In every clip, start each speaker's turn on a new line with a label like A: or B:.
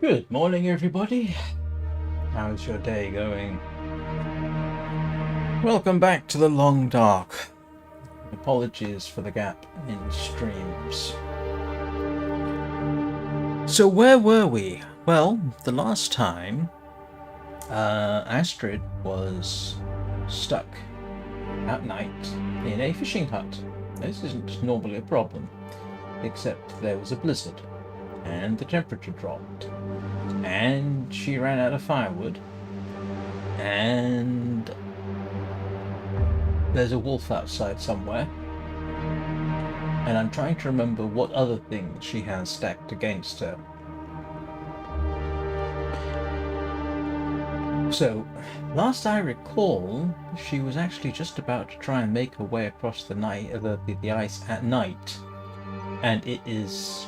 A: Good morning, everybody. How's your day going? Welcome back to the Long Dark. Apologies for the gap in streams. So where were we? Well, the last time Astrid was stuck at night in a fishing hut. This isn't normally a problem, except there was a blizzard and the temperature dropped and she ran out of firewood and there's a wolf outside somewhere, and I'm trying to remember what other things she has stacked against her. So, last I recall, she was actually just about to try and make her way across the night, the ice at night, and it is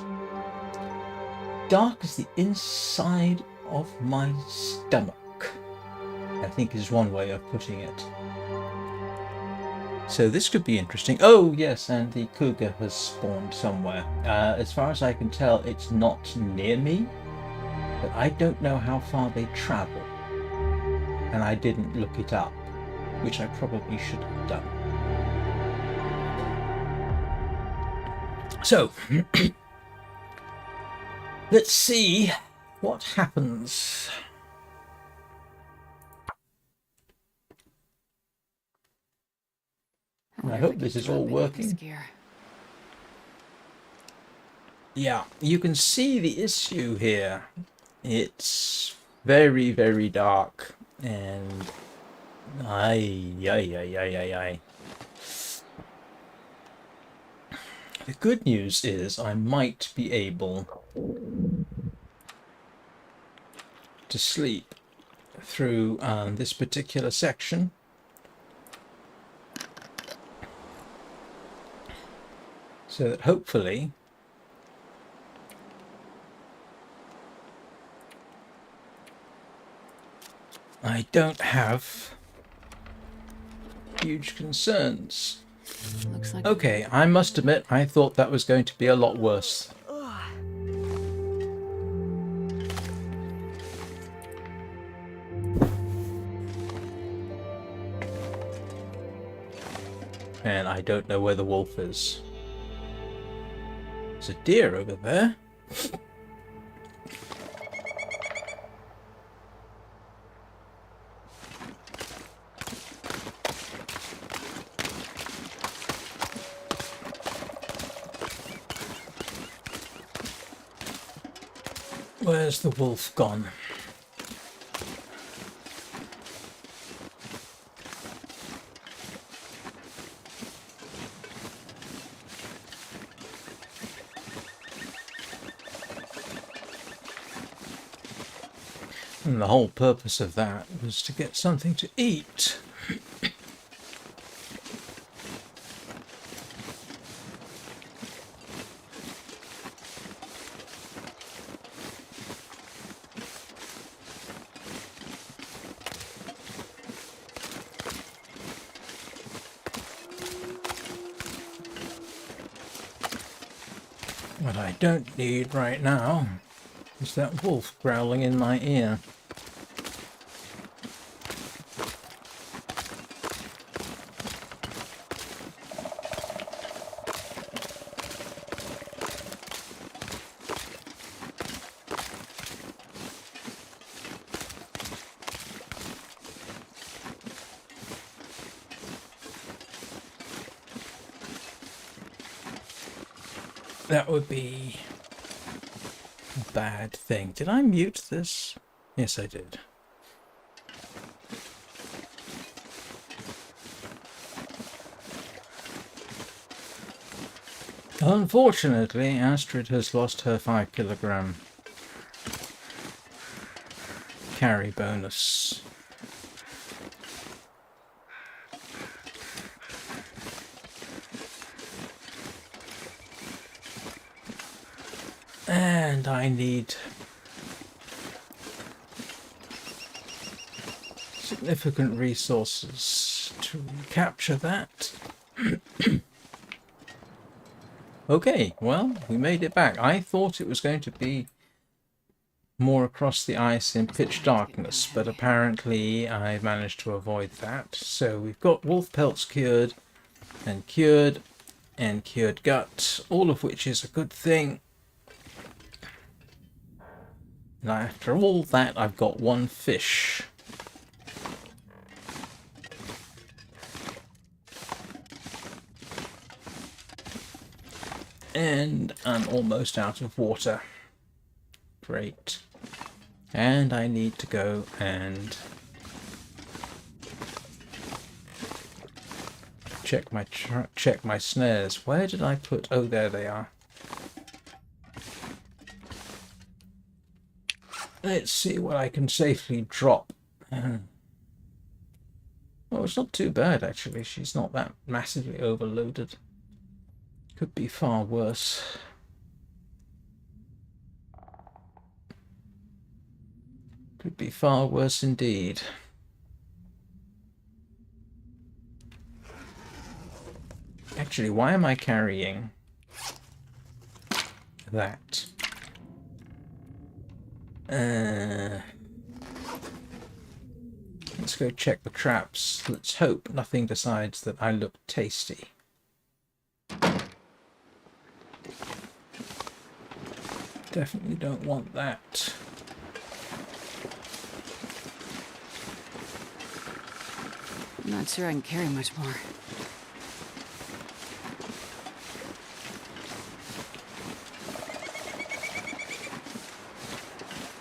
A: dark as the inside of my stomach, I think is one way of putting it. So this could be interesting. Oh yes, and the cougar has spawned somewhere. As far as I can tell, it's not near me, but I don't know how far they travel, and I didn't look it up, which I probably should have done. So let's see what happens. I hope this is all working. Yeah, you can see the issue here. It's very, very dark, and the good news is I might be able to sleep through this particular section. So that hopefully I don't have huge concerns.
B: Looks like
A: Okay, I must admit I thought that was going to be a lot worse. And I don't know where the wolf is. There's a deer over there. Where's the wolf gone? And the whole purpose of that was to get something to eat. What I don't need right now is that wolf growling in my ear. That would be a bad thing. Did I mute this? Yes, I did. Unfortunately, Astrid has lost her 5-kilogram carry bonus. And I need significant resources to capture that. Okay, well, we made it back. I thought it was going to be more across the ice in pitch darkness, but apparently I managed to avoid that. So we've got wolf pelts cured, and cured gut, all of which is a good thing. And after all that, I've got one fish. And I'm almost out of water. Great. And I need to go and check my snares. Where did I put... Oh, there they are. Let's see what I can safely drop. Oh, it's not too bad, actually. She's not that massively overloaded. Could be far worse. Could be far worse indeed. Actually, why am I carrying that? Let's go check the traps. Let's hope nothing decides that I look tasty. Definitely don't want that.
B: I'm not sure I can carry much more.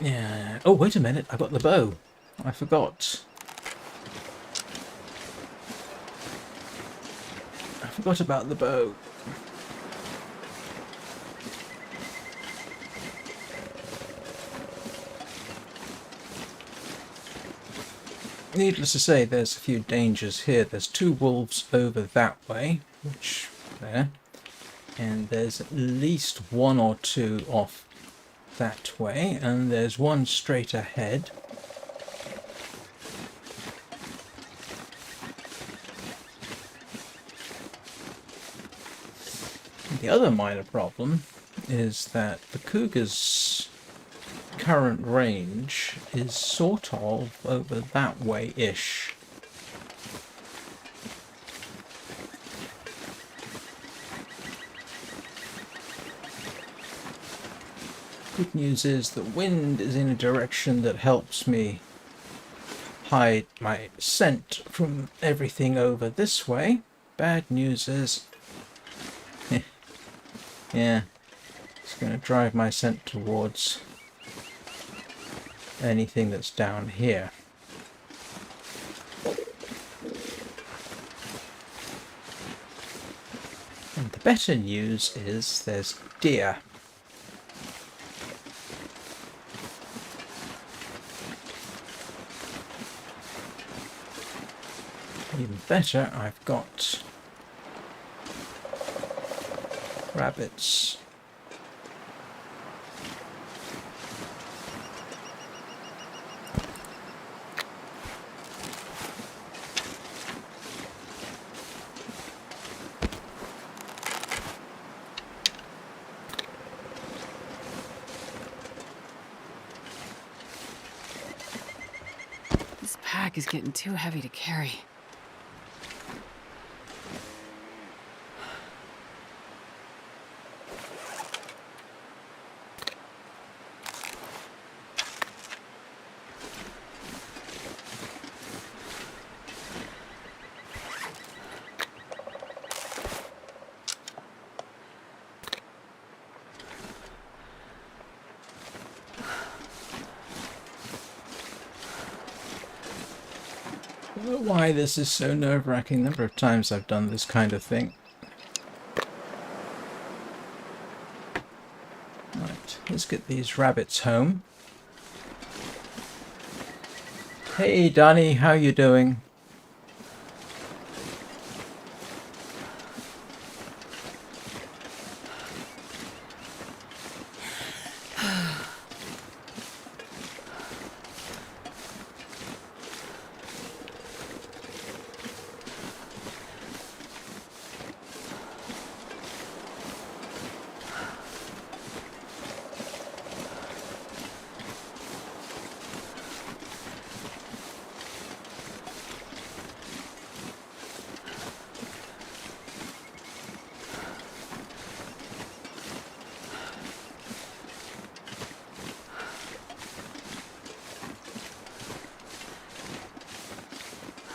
A: Yeah. Oh, wait a minute. I got the bow. I forgot. I forgot about the bow. Needless to say, there's a few dangers here. There's two wolves over that way, which there, and there's at least one or two off that way, and there's one straight ahead. And the other minor problem is that the Cougar's current range is sort of over that way-ish. Good news is the wind is in a direction that helps me hide my scent from everything over this way. Bad news is, yeah, it's going to drive my scent towards anything that's down here. And the better news is there's deer. Even better, I've got rabbits.
B: This pack is getting too heavy to carry.
A: I don't know why this is so nerve-wracking. The number of times I've done this kind of thing. Right, let's get these rabbits home. Hey Danny, how you doing?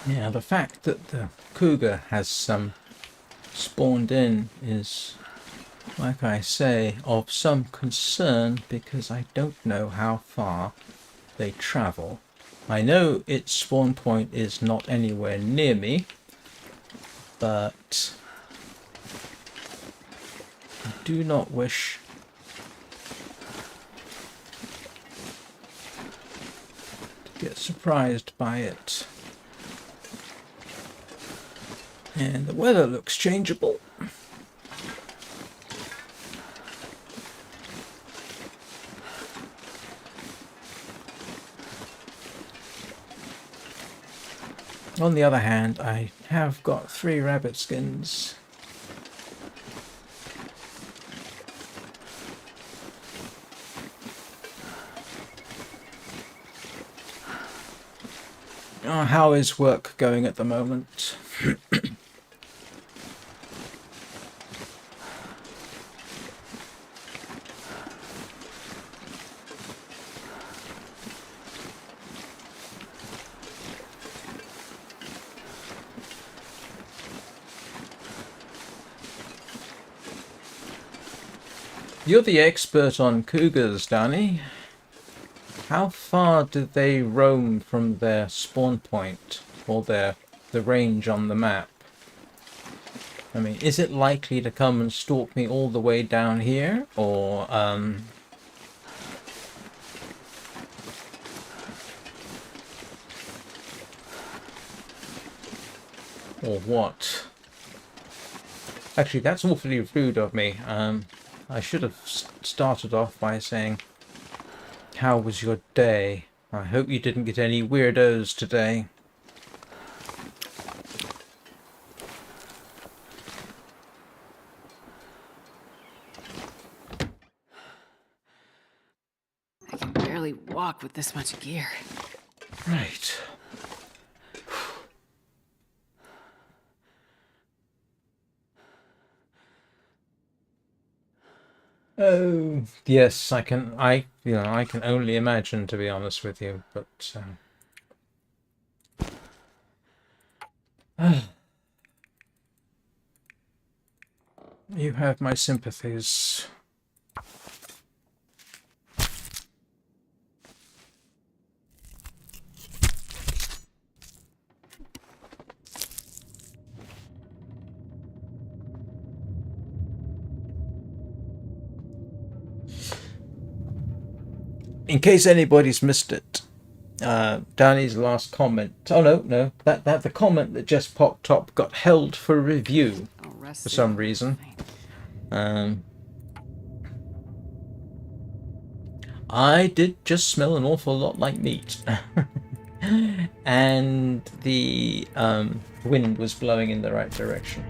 A: Yeah, the fact that the cougar has spawned in is, like I say, of some concern because I don't know how far they travel. I know its spawn point is not anywhere near me, but I do not wish to get surprised by it. And the weather looks changeable. On the other hand, I have got 3 rabbit skins. How is work going at the moment? You're the expert on cougars, Danny. How far do they roam from their spawn point or the range on the map? I mean, is it likely to come and stalk me all the way down here, or what? Actually, that's awfully rude of me. I should have started off by saying, how was your day? I hope you didn't get any weirdos today.
B: I can barely walk with this much gear.
A: Right. Oh, yes, I can only imagine, to be honest with you, but you have my sympathies. In case anybody's missed it, Danny's last comment. Oh no, that the comment that just popped up got held for review for some reason. I did just smell an awful lot like meat, and the wind was blowing in the right direction.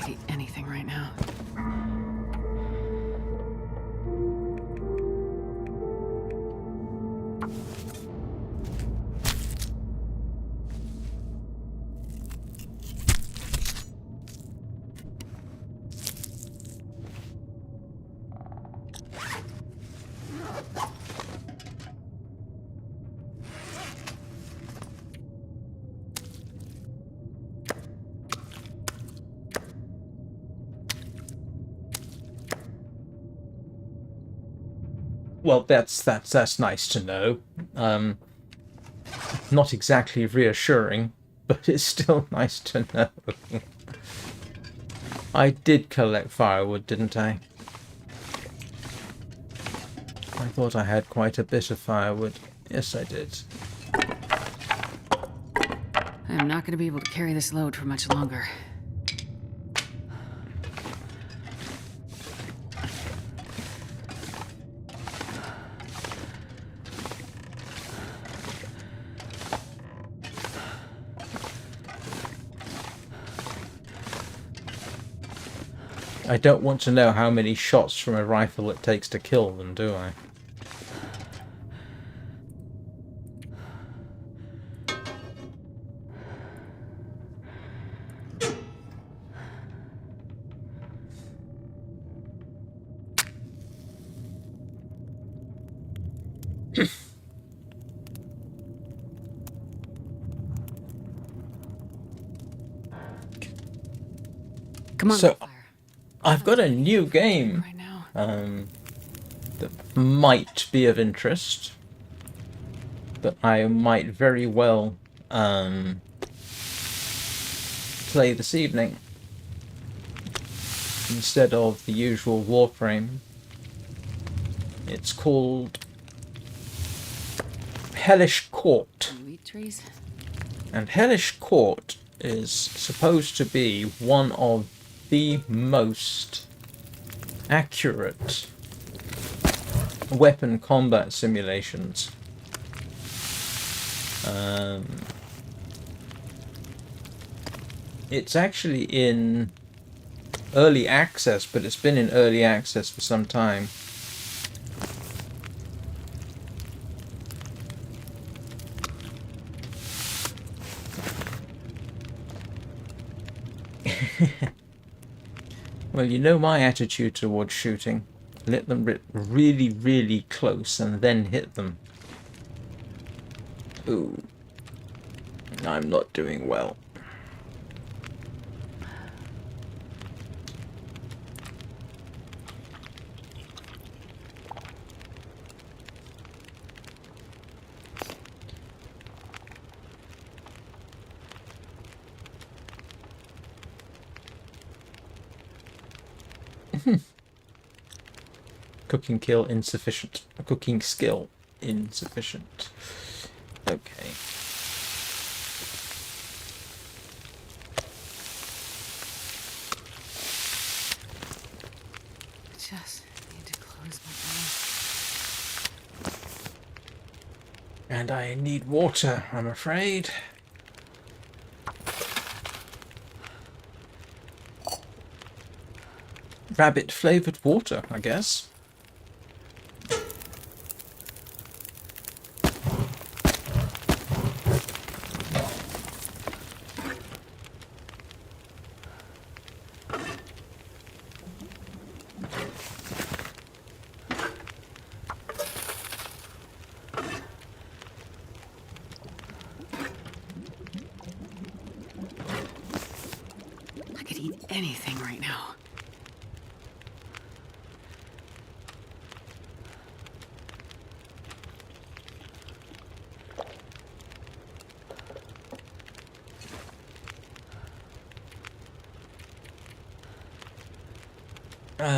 B: Eat anything right now.
A: Well, that's nice to know. Not exactly reassuring, but it's still nice to know. I did collect firewood, didn't I? I thought I had quite a bit of firewood. Yes, I did.
B: I'm not going to be able to carry this load for much longer.
A: I don't want to know how many shots from a rifle it takes to kill them, do I?
B: Come on,
A: So,
B: fire.
A: I've got a new game
B: Right now.
A: that might be of interest, that I might very well play this evening instead of the usual Warframe. It's called Hellish Court.
B: You eat trees?
A: And Hellish Court is supposed to be one of the most accurate weapon combat simulations. It's actually in early access, but it's been in early access for some time. Well, you know my attitude towards shooting. Let them rip really, really close and then hit them. Ooh. I'm not doing well. Cooking skill insufficient. Cooking skill insufficient. Okay.
B: I just need to close my eyes.
A: And I need water, I'm afraid. Rabbit flavoured water, I guess.
B: I could eat anything right now.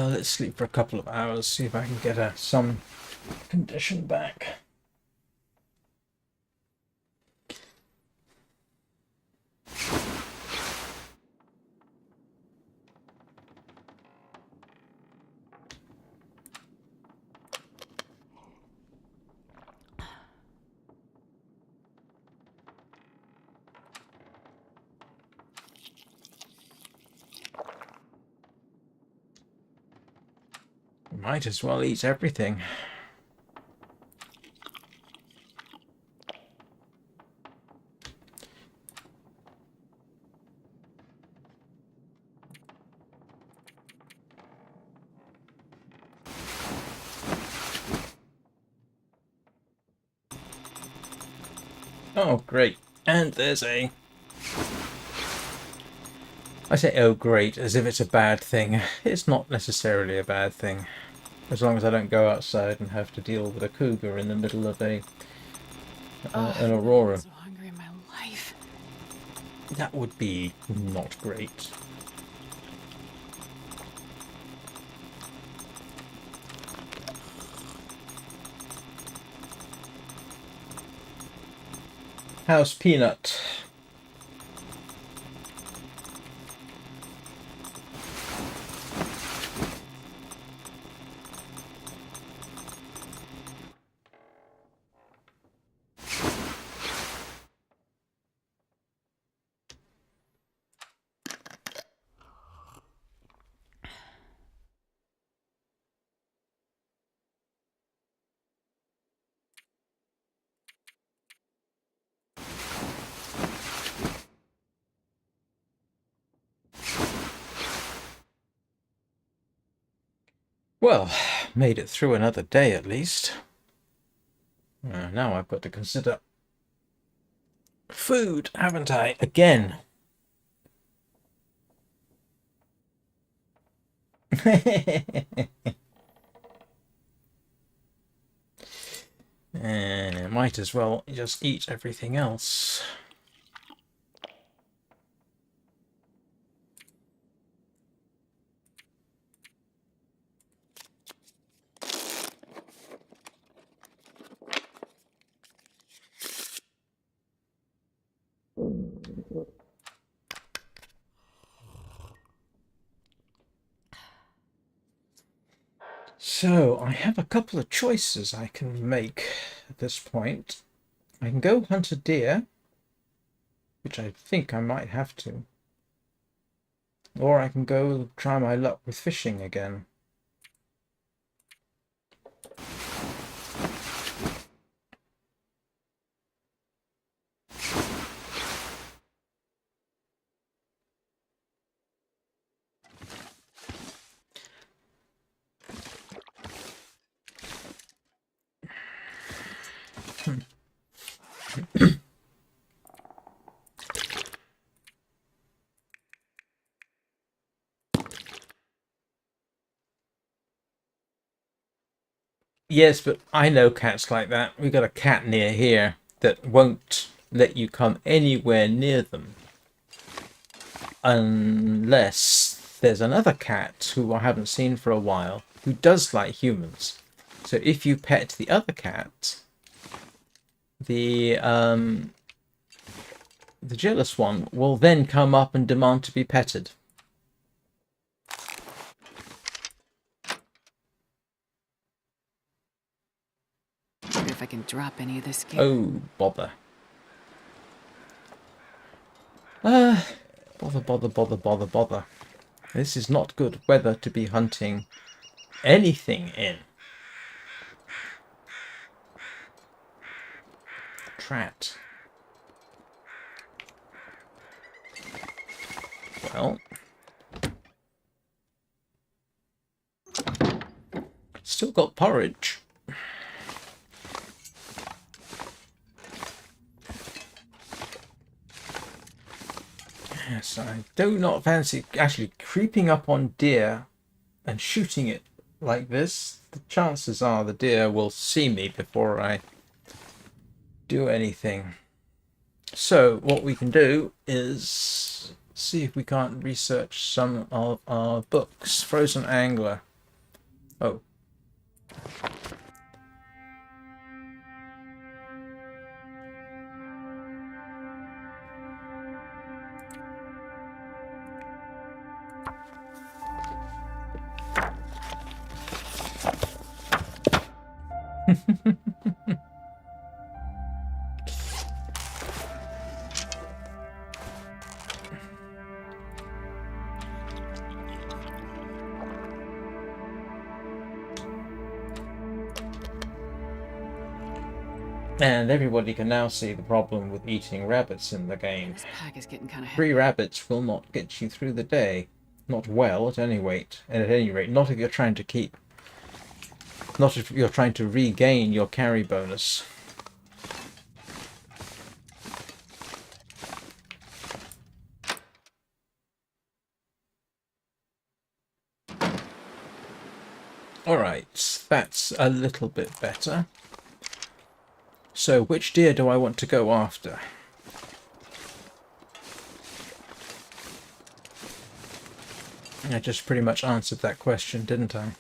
A: Let's sleep for a couple of hours, see if I can get some condition back. Might as well eat everything. Oh, great. And there's a... I say, oh, great, as if it's a bad thing. It's not necessarily a bad thing. As long as I don't go outside and have to deal with a cougar in the middle of an aurora.
B: I'm so hungry in my life.
A: That would be not great. How's Peanut? Well, made it through another day at least. Now I've got to consider food, haven't I? Again. Might as well just eat everything else. So I have a couple of choices I can make at this point. I can go hunt a deer, which I think I might have to. Or I can go try my luck with fishing again. Yes, but I know cats like that. We got a cat near here that won't let you come anywhere near them unless there's another cat who I haven't seen for a while who does like humans. So if you pet the other cat, the jealous one will then come up and demand to be petted.
B: Wonder if I can drop any of this gear.
A: Oh, bother. Bother. This is not good weather to be hunting anything in. Trat. Well. Still got porridge. Yes, I do not fancy actually creeping up on deer and shooting it like this. The chances are the deer will see me before I do anything. So what we can do is see if we can't research some of our books. Frozen Angler. Oh. And everybody can now see the problem with eating rabbits in the game.
B: This pack is getting kind of
A: 3
B: heavy.
A: rabbits will not get you through the day. Not well, at any rate. And at any rate, not if you're trying to keep... Not if you're trying to regain your carry bonus. Alright, that's a little bit better. So, which deer do I want to go after? I just pretty much answered that question, didn't I?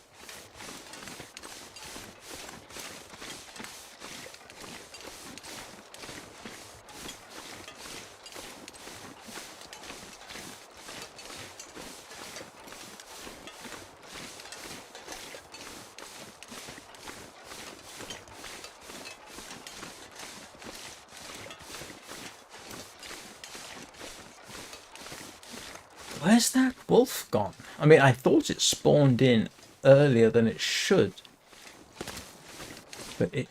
A: Where's that wolf gone? I mean, I thought it spawned in earlier than it should. But it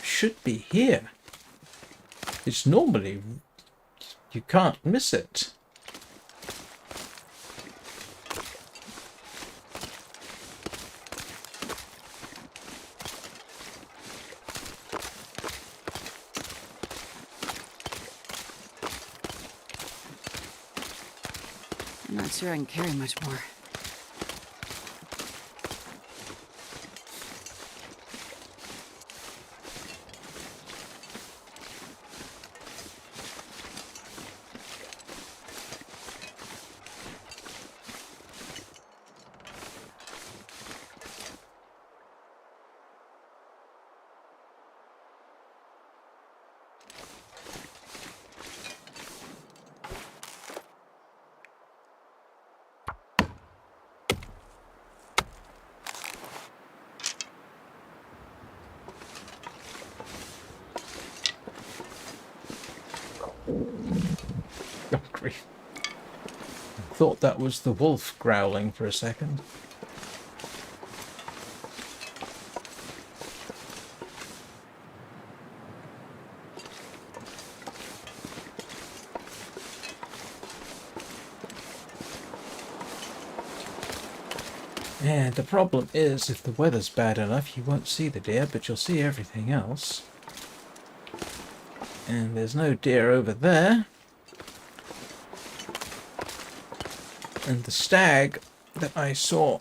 A: should be here. It's normally... You can't miss it.
B: I'm not sure I can carry much more.
A: Oh, grief. I thought that was the wolf growling for a second. And the problem is, if the weather's bad enough, you won't see the deer, but you'll see everything else. And there's no deer over there. And the stag that I saw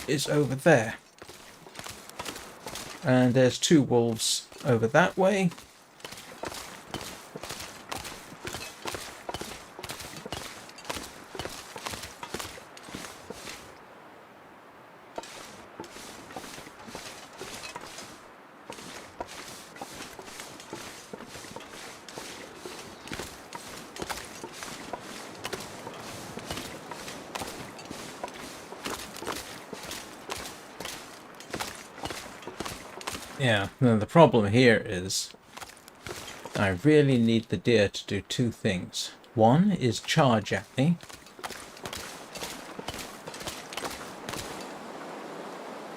A: is over there. And there's 2 wolves over that way. Yeah, no, the problem here is I really need the deer to do 2 things. One is charge at me.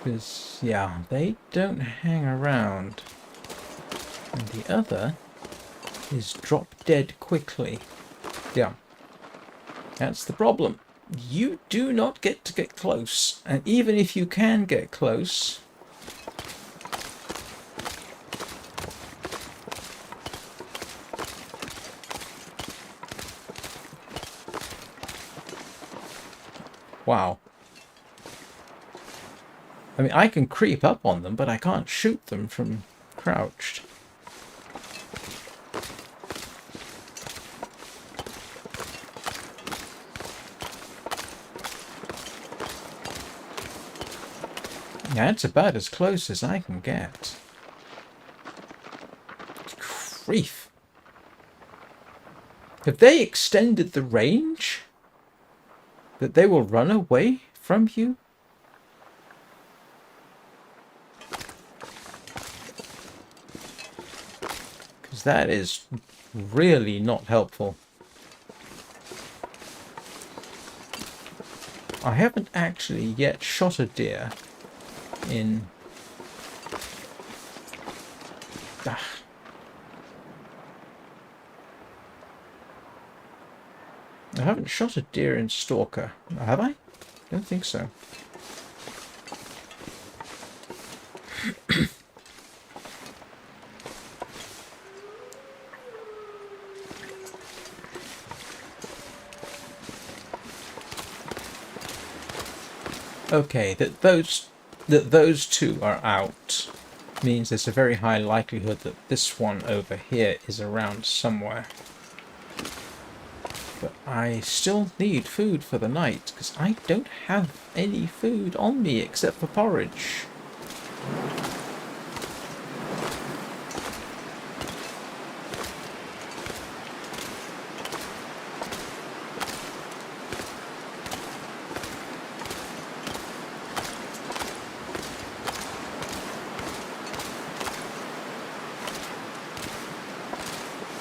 A: Because, yeah, they don't hang around. And the other is drop dead quickly. Yeah, that's the problem. You do not get to get close. And even if you can get close, wow. I mean, I can creep up on them, but I can't shoot them from crouched. Yeah, it's about as close as I can get. Grief. Have they extended the range? That they will run away from you? Because that is really not helpful. I haven't actually yet shot a deer in... I haven't shot a deer in Stalker. Have I? Don't think so. Okay, that those 2 are out means there's a very high likelihood that this one over here is around somewhere. But I still need food for the night, because I don't have any food on me except for porridge.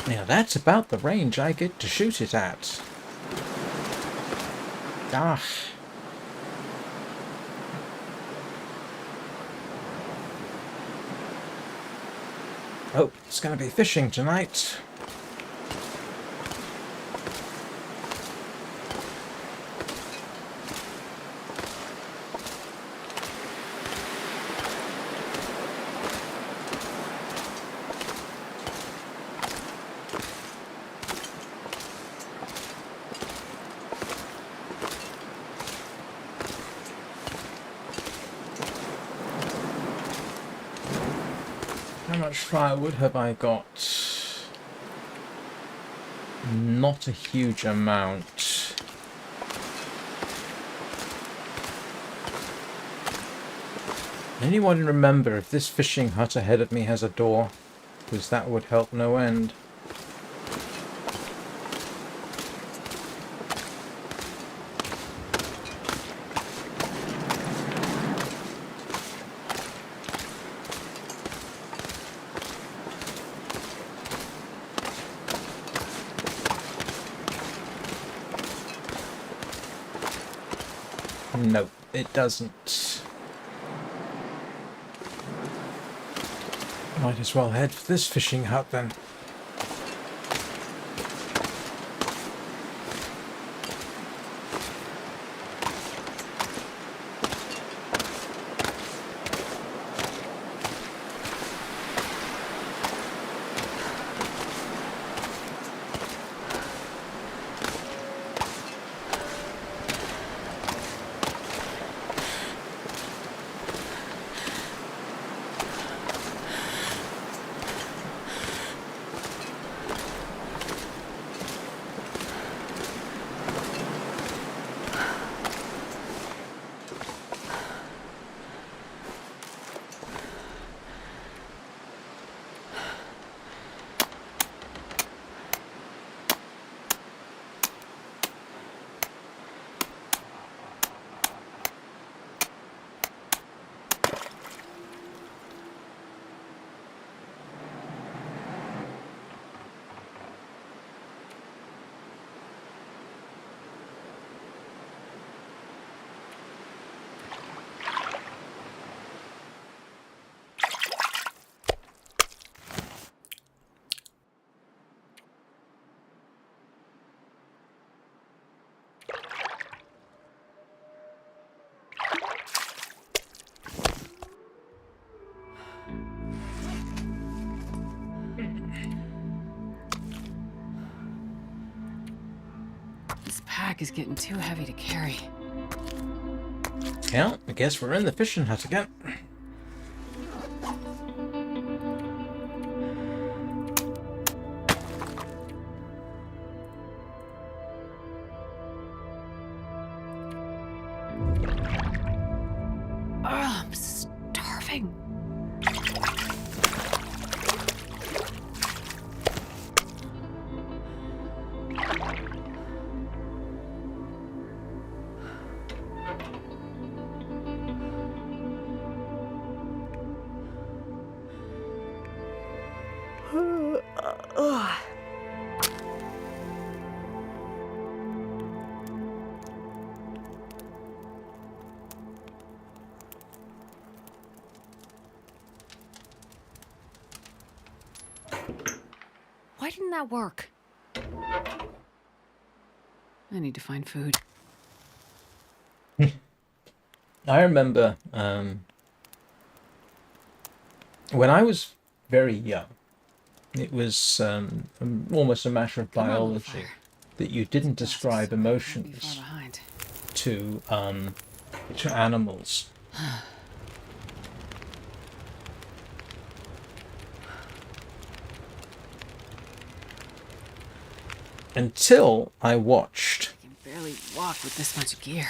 A: Now that's about the range I get to shoot it at. Ah. Oh, it's going to be fishing tonight. much firewood have I got? Not a huge amount. Anyone remember if this fishing hut ahead of me has a door? Because that would help no end. No, it doesn't. Might as well head for this fishing hut then.
B: This pack is getting too heavy to carry.
A: Yeah, I guess we're in the fishing hut again.
B: I'm starving. Why didn't that work? I need to find food.
A: I remember when I was very young, it was almost a matter of
B: Come on, little
A: biology
B: fire.
A: that you didn't describe
B: Won't be far
A: emotions
B: behind.
A: to animals. Until I watched
B: I can barely walk with this much gear.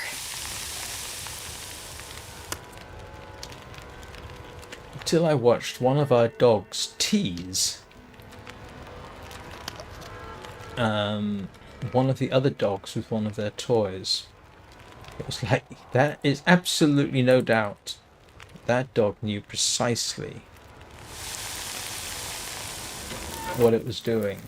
A: one of our dogs tease one of the other dogs with one of their toys. It was like, that is absolutely no doubt that dog knew precisely what it was doing.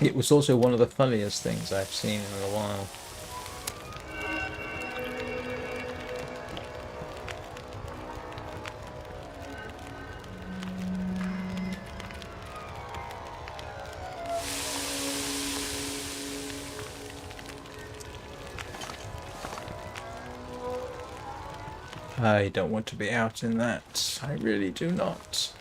A: It was also one of the funniest things I've seen in a while. I don't want to be out in that. I really do not.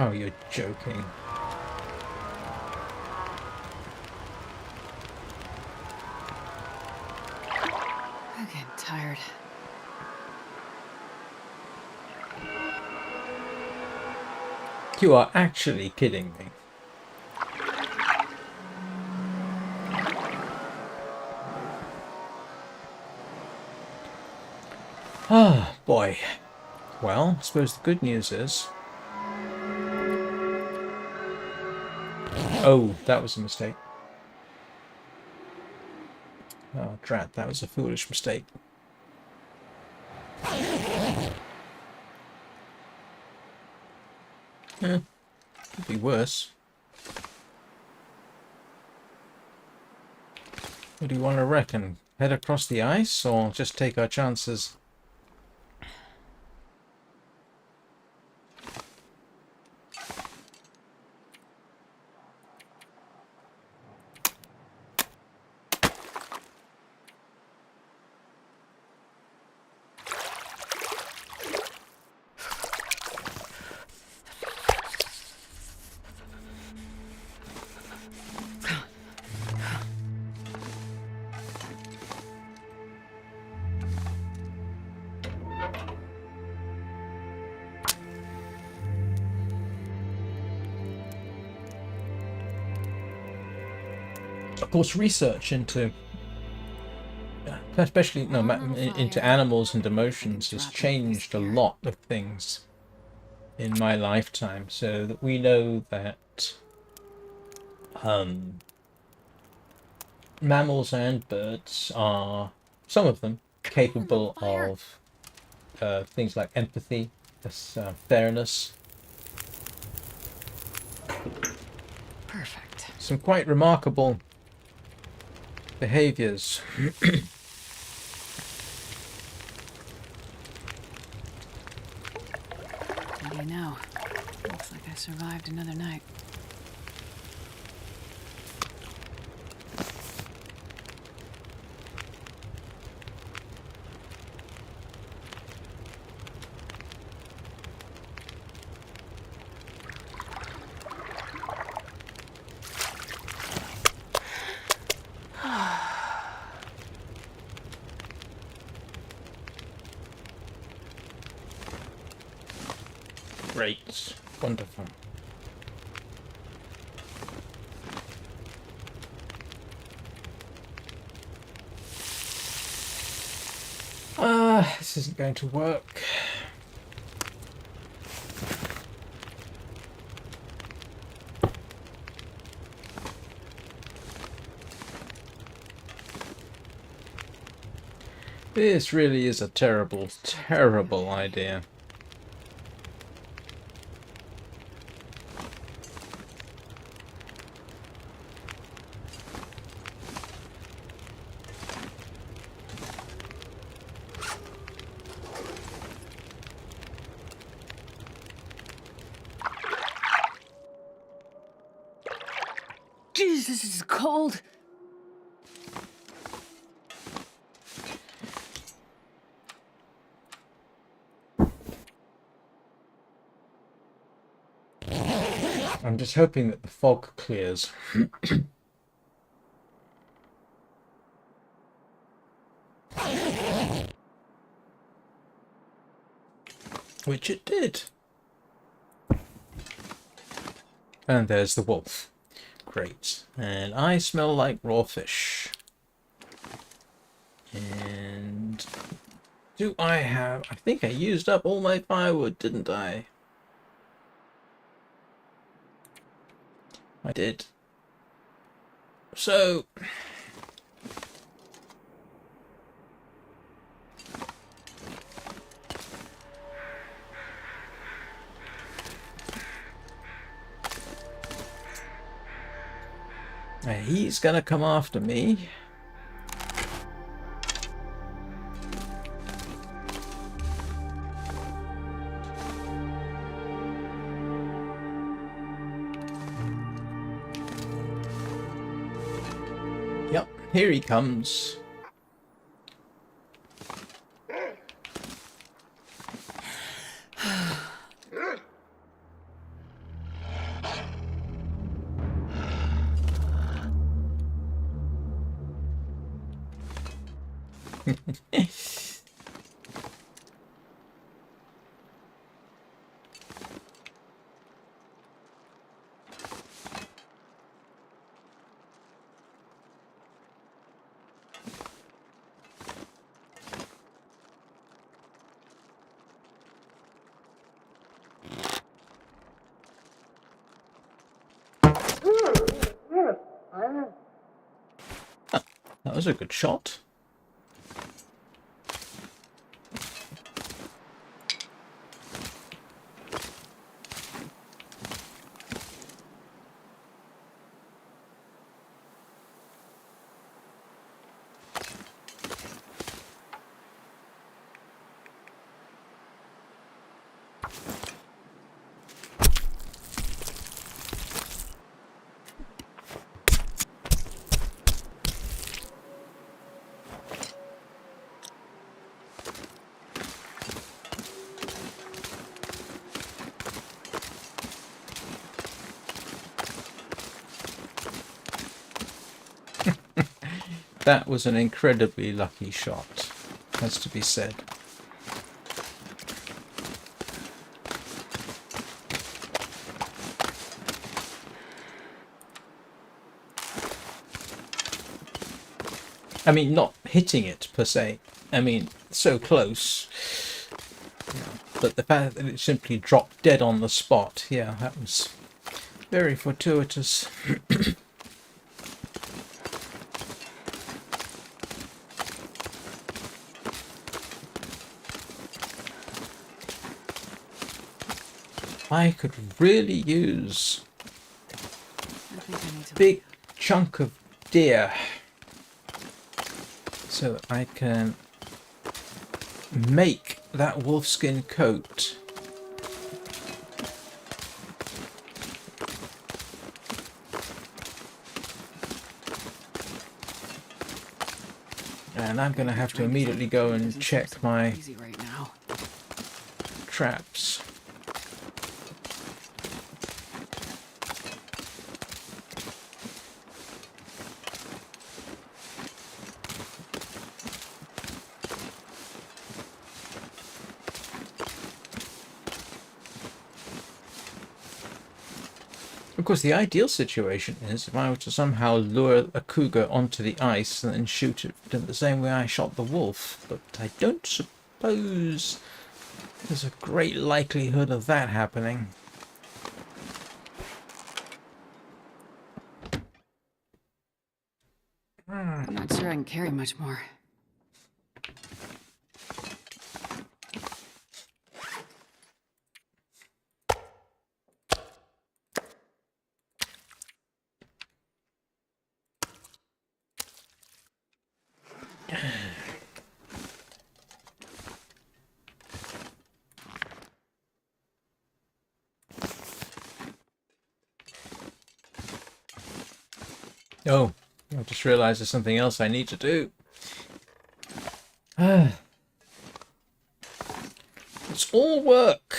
A: Oh, you're joking.
B: I'm getting tired.
A: You are actually kidding me. Ah, boy. Well, I suppose the good news is... Oh, that was a mistake. Oh, drat, that was a foolish mistake. Could be worse. What do you want to reckon? Head across the ice, or just take our chances? Of course, research into, especially into animals and emotions, has changed a lot of things in my lifetime. So that we know that mammals and birds are, some of them, capable of things like empathy, fairness.
B: Perfect.
A: Some quite remarkable behaviors.
B: What do you know? Looks like I survived another night.
A: Great. Wonderful. This isn't going to work. This really is a terrible, terrible idea.
B: Jeez, this is cold.
A: I'm just hoping that the fog clears. Which it did. And there's the wolf. Great. And I smell like raw fish. And do I have... I think I used up all my firewood, didn't I? I did. So... he's gonna come after me. Yep, here he comes. That was a good shot. That was an incredibly lucky shot, has to be said. I mean, not hitting it per se. I mean, so close. But the fact that it simply dropped dead on the spot, yeah, that was very fortuitous. I could really use a big chunk of deer so that I can make that wolfskin coat. And I'm going to have to immediately go and check my traps. Of course, the ideal situation is if I were to somehow lure a cougar onto the ice and then shoot it in the same way I shot the wolf, but I don't suppose there's a great likelihood of that happening.
B: I'm not sure I can carry much more.
A: Oh, I just realised there's something else I need to do. It's all work.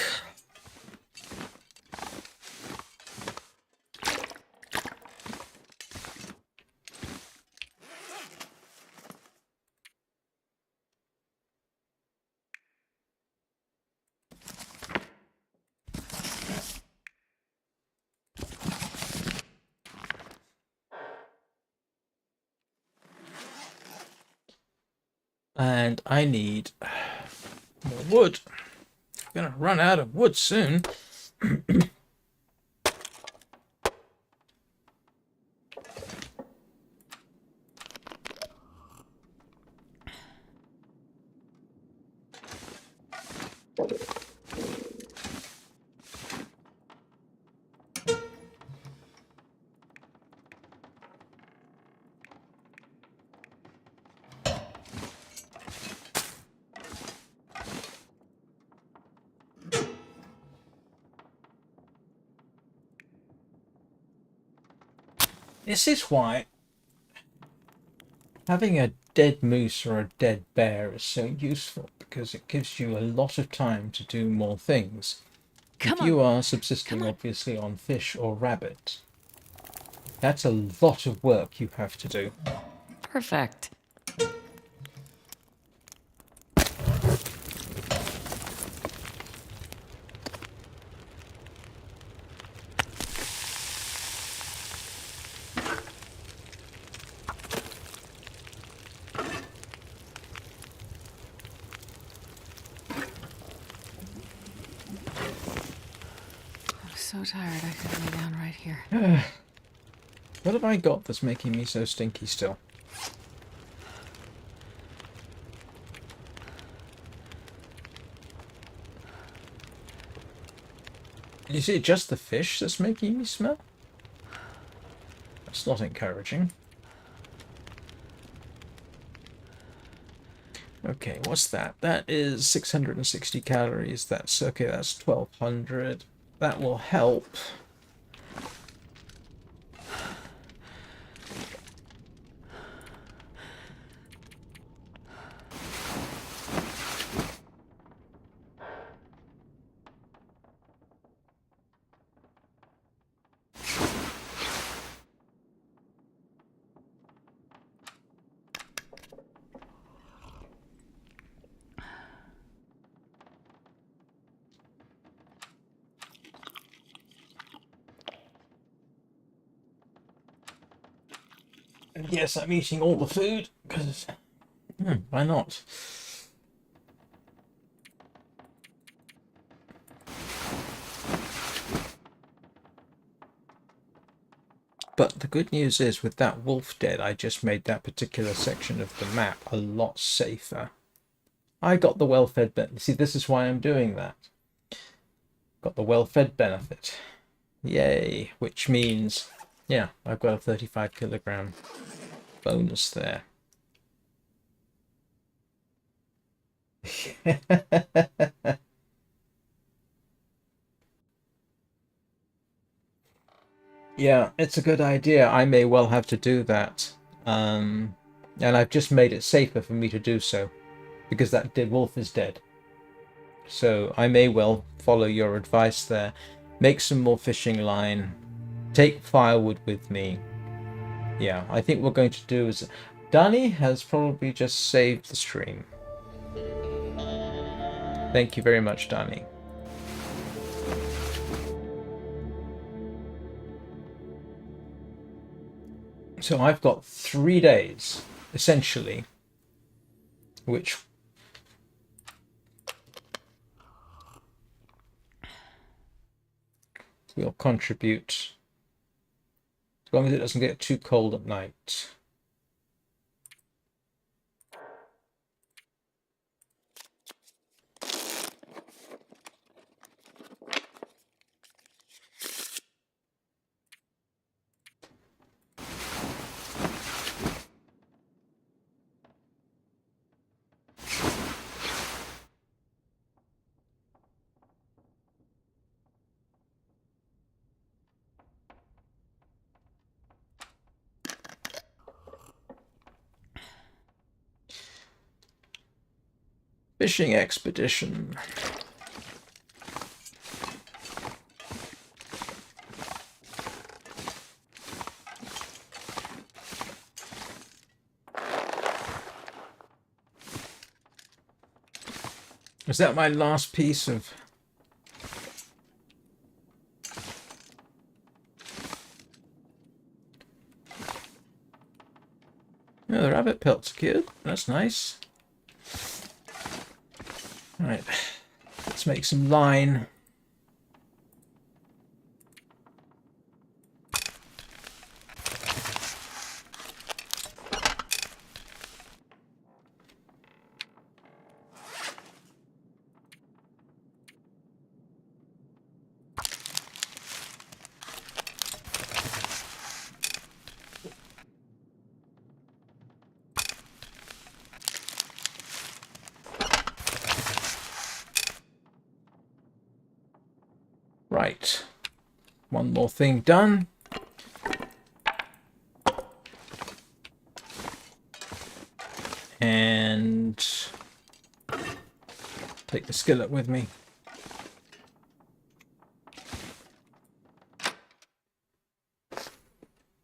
A: And I need more wood. I'm gonna run out of wood soon. This is why having a dead moose or a dead bear is so useful, because it gives you a lot of time to do more things. If you are subsisting obviously on fish or rabbit, that's a lot of work you have to do.
B: Perfect. so tired I could lay down right here.
A: What have I got that's making me so stinky still? Is it just the fish that's making me smell? That's not encouraging. Okay, what's that? That is 660 calories. That's okay, that's 1200. That will help. And yes, I'm eating all the food, because why not? But the good news is, with that wolf dead, I just made that particular section of the map a lot safer. I got the well-fed benefit. See, this is why I'm doing that. Got the well-fed benefit. Yay. Which means, yeah, I've got a 35 kilogram bonus there. Yeah, it's a good idea. I may well have to do that. And I've just made it safer for me to do so, because that dead wolf is dead. So I may well follow your advice there. Make some more fishing line. Take firewood with me. Yeah, I think what we're going to do is... Danny has probably just saved the stream. Thank you very much, Danny. So I've got 3 days, essentially, which will contribute, as long as it doesn't get too cold at night. Fishing expedition. Is that my last piece of... Oh, the rabbit pelts are good. That's nice. Right, let's make some line. Right, one more thing done. And take the skillet with me.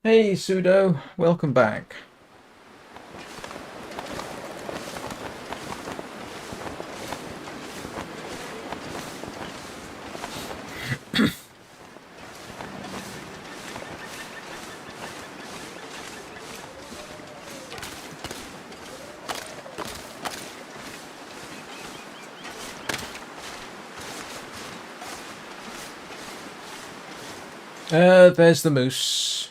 A: Hey, Pseudo, welcome back. There's the moose.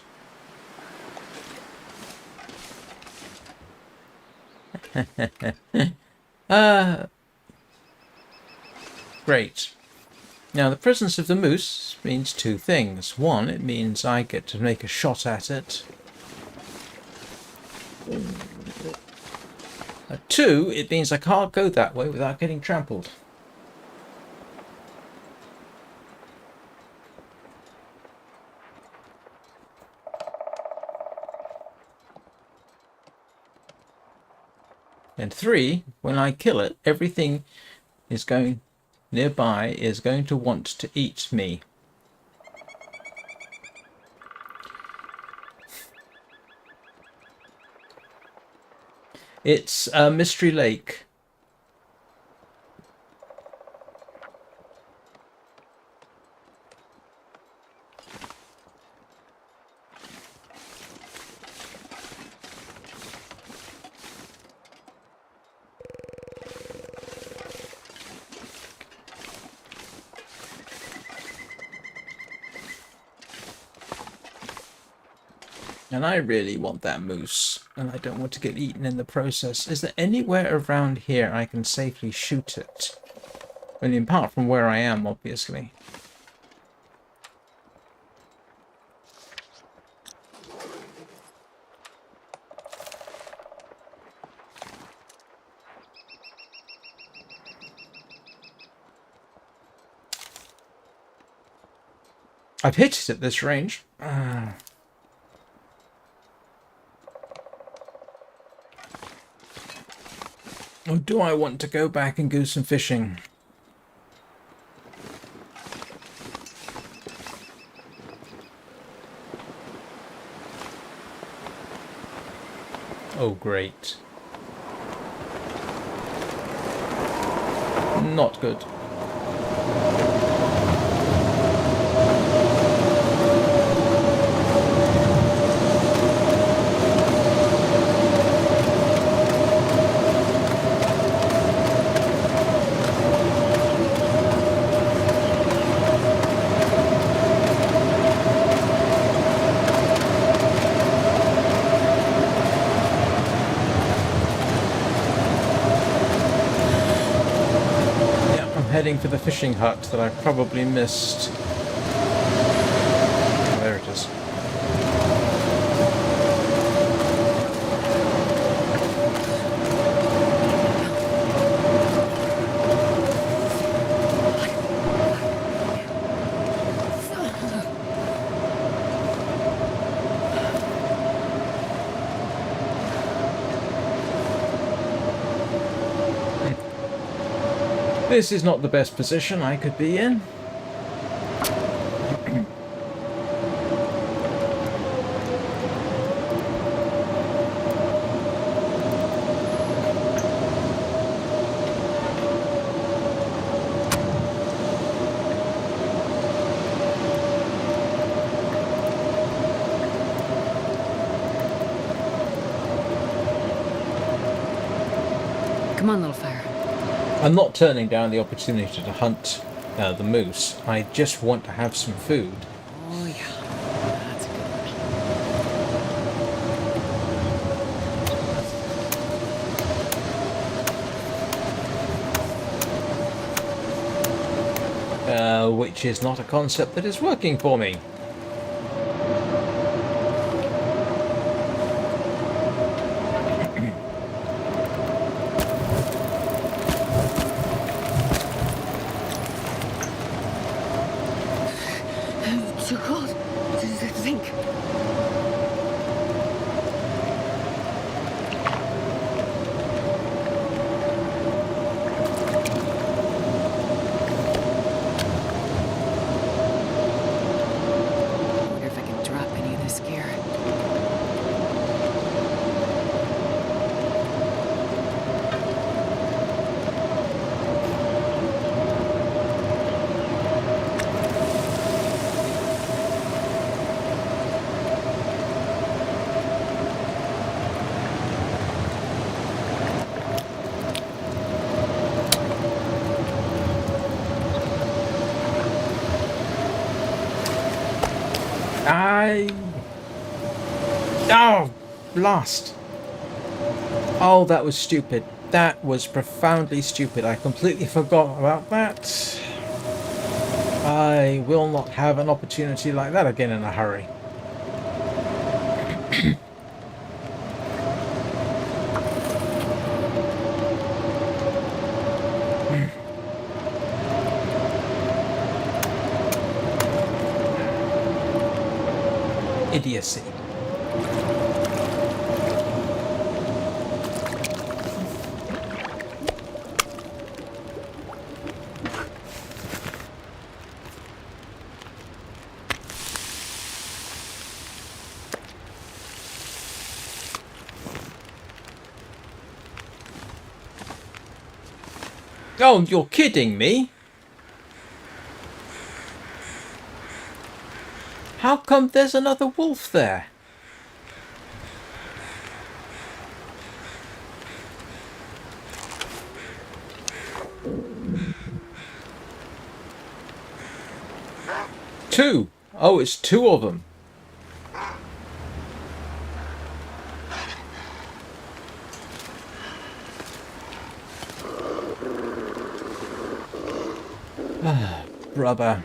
A: Great. Now, the presence of the moose means two things. One, it means I get to make a shot at it. Two, it means I can't go that way without getting trampled. And three, when I kill it, everything is going nearby is going to want to eat me. It's a Mystery Lake. And I really want that moose, and I don't want to get eaten in the process. Is there anywhere around here I can safely shoot it? I mean, apart from where I am, obviously. I've hit it at this range. Or do I want to go back and do some fishing? Oh, great. Not good. Heading for the fishing hut that I probably missed. Oh, there it is. This is not the best position I could be in.
B: Come on, little fire.
A: I'm not turning down the opportunity to hunt the moose. I just want to have some food.
B: Oh, yeah. That's a good
A: one. Which is not a concept that is working for me.
B: Too cold to think. I wonder if I can drop any of this gear.
A: Oh, blast. Oh, that was stupid. That was profoundly stupid. I completely forgot about that. I will not have an opportunity like that again in a hurry. Idiocy. Oh, you're kidding me? How come there's another wolf there? Two. Oh, it's two of them. Ah, brother.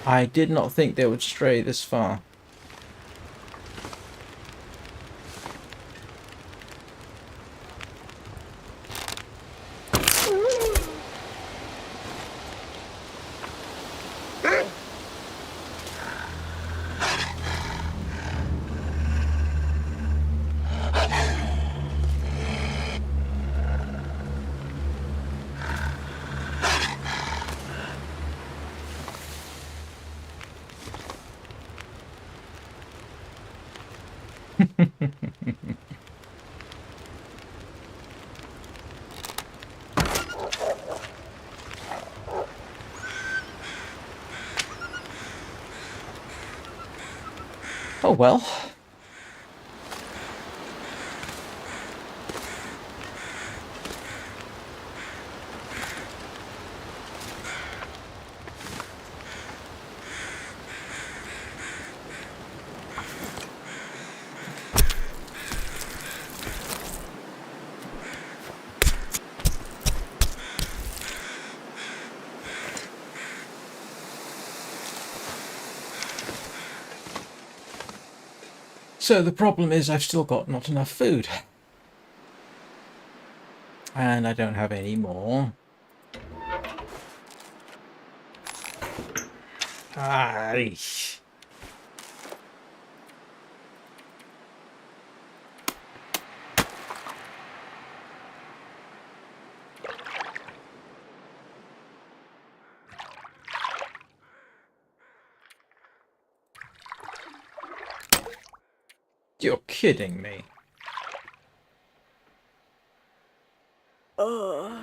A: I did not think they would stray this far. Oh well. So the problem is I've still got not enough food. And I don't have any more. Ay. You're kidding me.
B: Oh,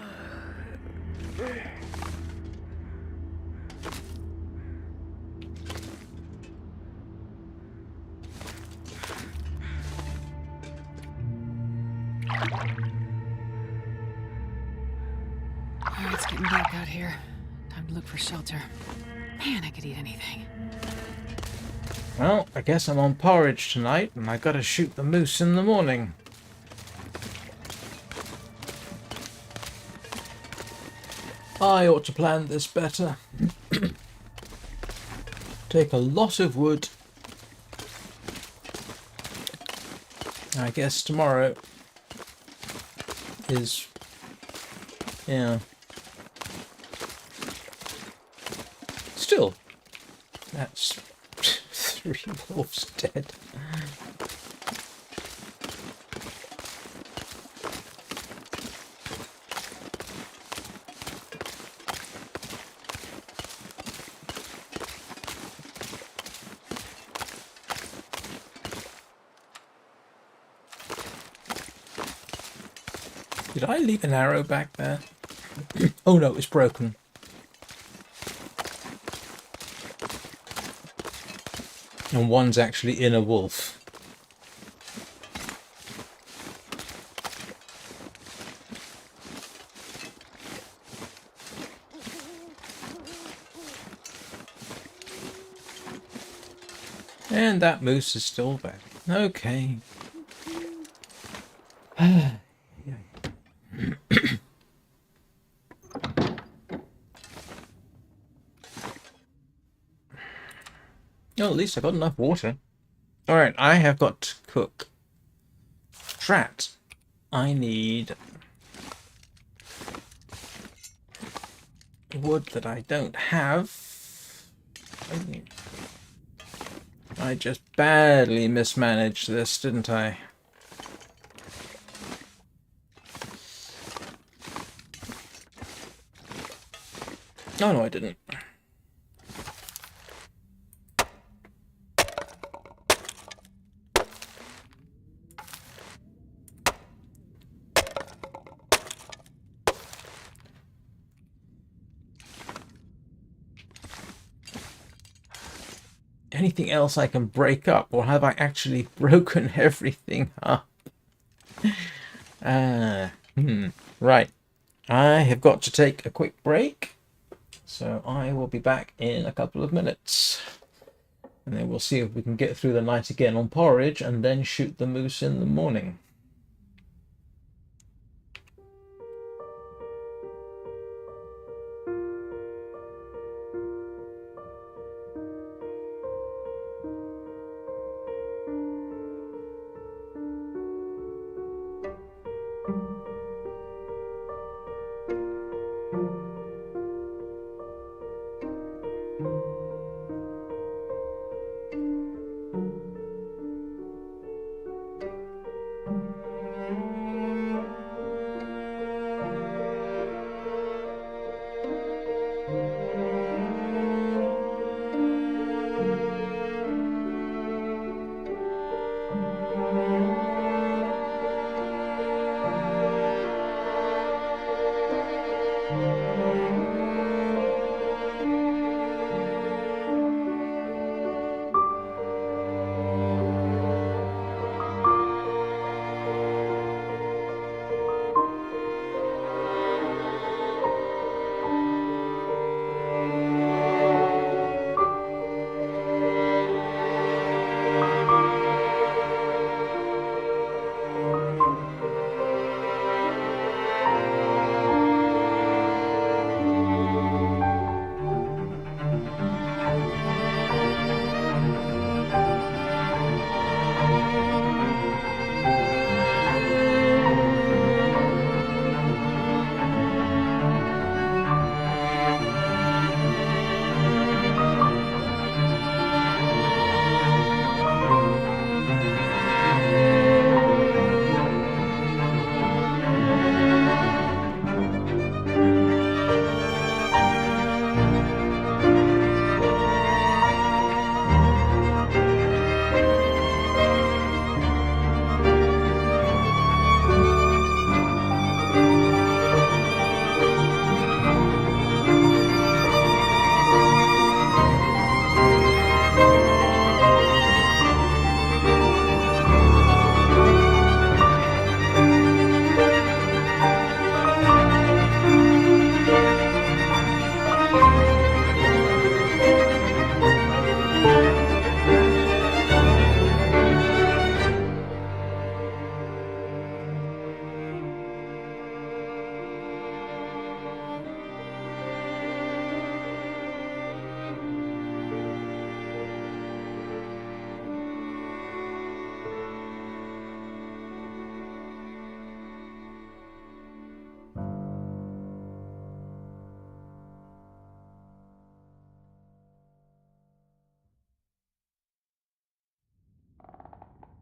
B: it's getting dark out here. Time to look for shelter. Man, I could eat anything.
A: Well, I guess I'm on porridge tonight, and I gotta shoot the moose in the morning. I ought to plan this better. Take a lot of wood. I guess tomorrow is... yeah. Still, that's 3 wolves dead. Did I leave an arrow back there? Oh no, it's broken. And one's actually in a wolf. And that moose is still there. Okay. Oh, at least I got enough water. Alright, I have got to cook. Drat. I need wood that I don't have. I just badly mismanaged this, didn't I? Oh no, I didn't. Anything else I can break up, or have I actually broken everything up? Right. I have got to take a quick break, so I will be back in a couple of minutes. And then we'll see if we can get through the night again on porridge and then shoot the moose in the morning.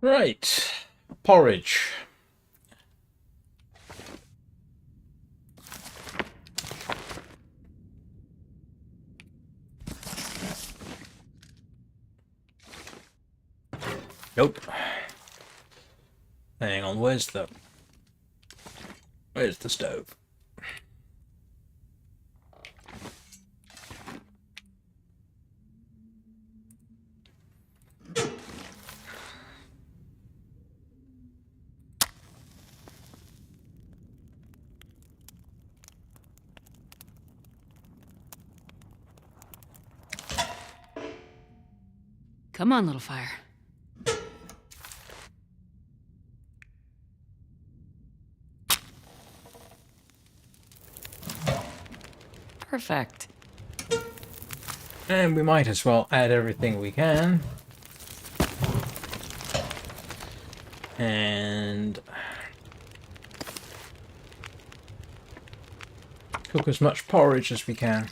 A: Right, porridge. Nope. Hang on, where's the... Where's the stove?
B: Come on, little fire. Perfect.
A: And we might as well add everything we can. And cook as much porridge as we can.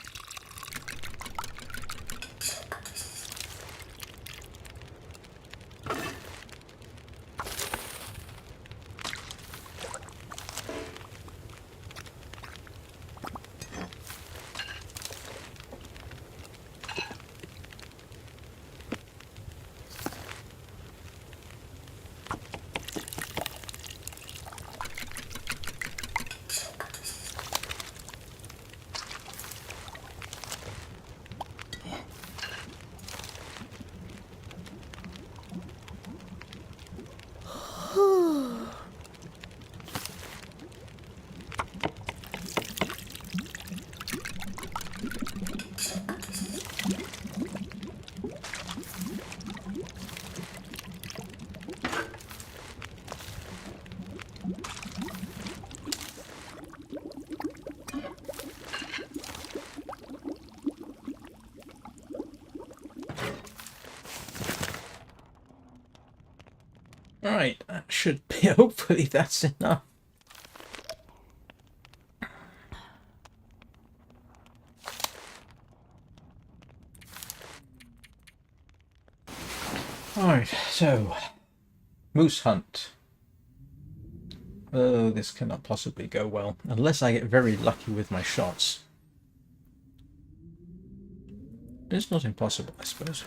A: Right, that should be, hopefully that's enough. Alright, so moose hunt. Oh, this cannot possibly go well, unless I get very lucky with my shots. It's not impossible, I suppose.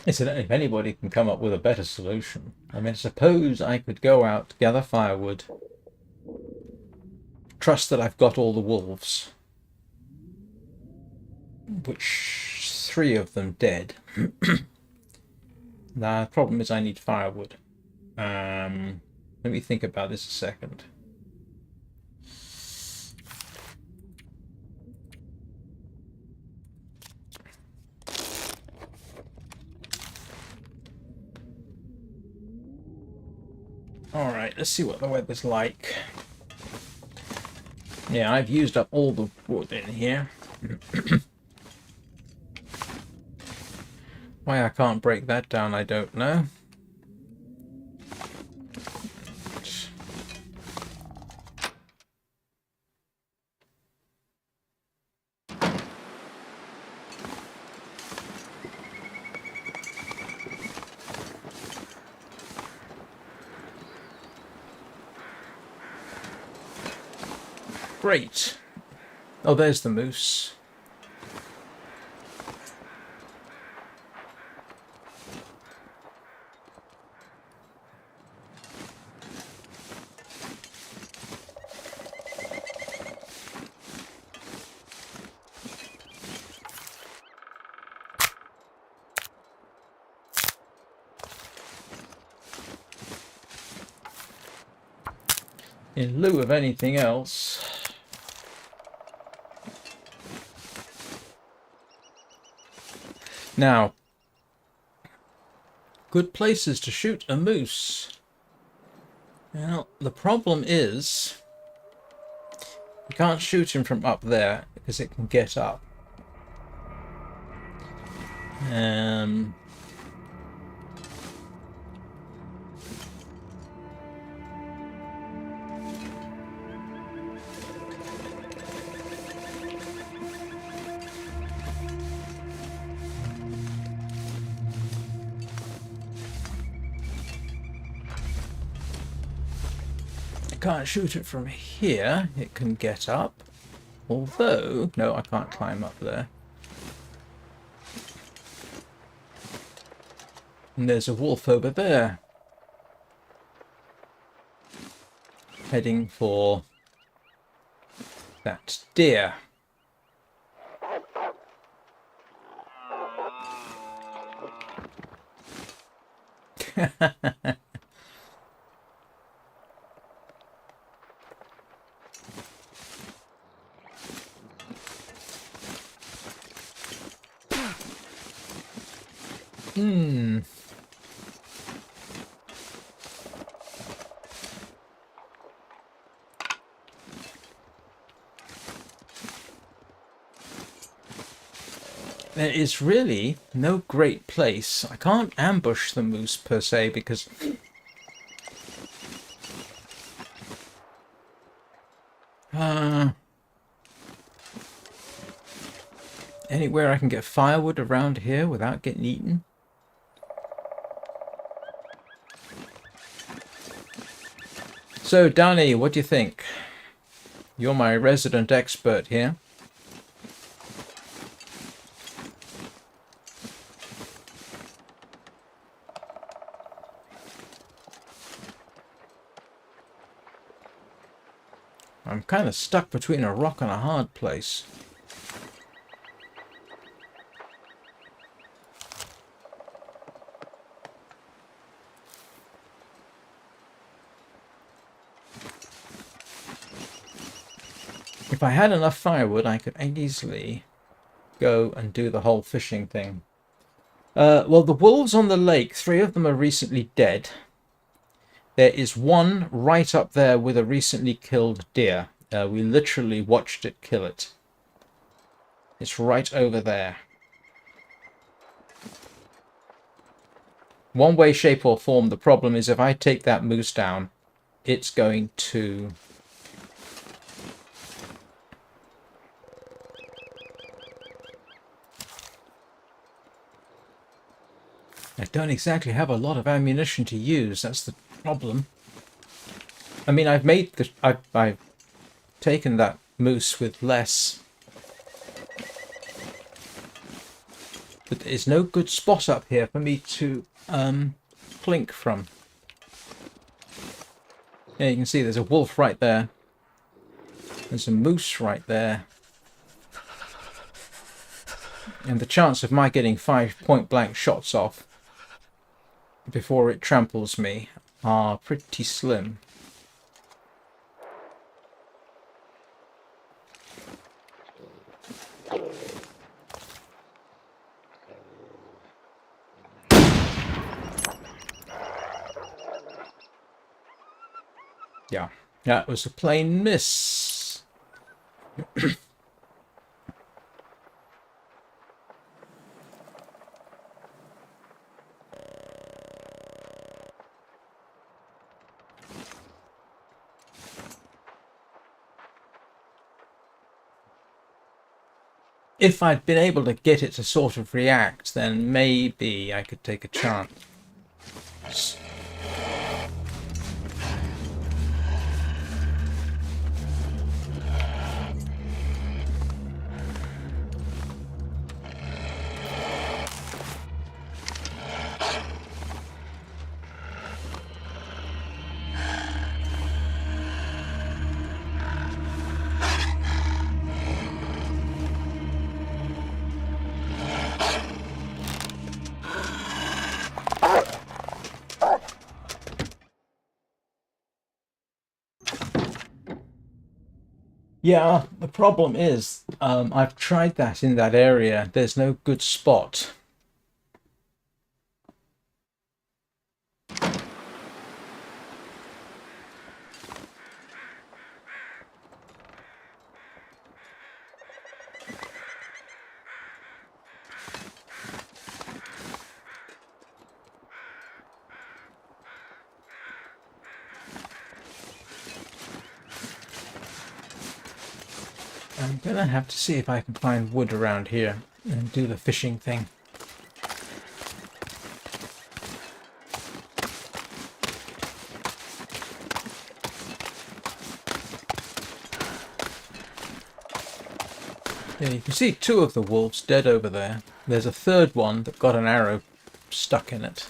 A: Incidentally, if anybody can come up with a better solution, I mean, suppose I could go out, gather firewood, trust that I've got all the wolves, which 3 of them dead. The problem is I need firewood. Let me think about this a second. Alright, let's see what the weather's like. Yeah, I've used up all the wood in here. Why I can't break that down, I don't know. Great. Oh, there's the moose. In lieu of anything else, now, good places to shoot a moose. Well, the problem is you can't shoot him from up there because it can get up. I can't shoot it from here. It can get up. Although, no, I can't climb up there. And there's a wolf over there. Heading for that deer. Hmm. There is really no great place. I can't ambush the moose per se because anywhere I can get firewood around here without getting eaten. So, Danny, what do you think? You're my resident expert here. I'm kind of stuck between a rock and a hard place. If I had enough firewood, I could easily go and do the whole fishing thing. Well, the wolves on the lake, 3 of them are recently dead. There is one right up there with a recently killed deer. We literally watched it kill it. It's right over there. One way, shape or form, the problem is if I take that moose down, it's going to... I don't exactly have a lot of ammunition to use. That's the problem. I mean, I've taken that moose with less, but there's no good spot up here for me to plink from. Yeah, you can see there's a wolf right there. There's a moose right there. And the chance of my getting 5 point-blank shots off before it tramples me are pretty slim. Yeah, that was a plain miss. If I'd been able to get it to sort of react, then maybe I could take a chance. Yeah, the problem is, I've tried that in that area. There's no good spot. I'm gonna have to see if I can find wood around here and do the fishing thing. Yeah, you can see two of the wolves dead over there. There's a third one that got an arrow stuck in it.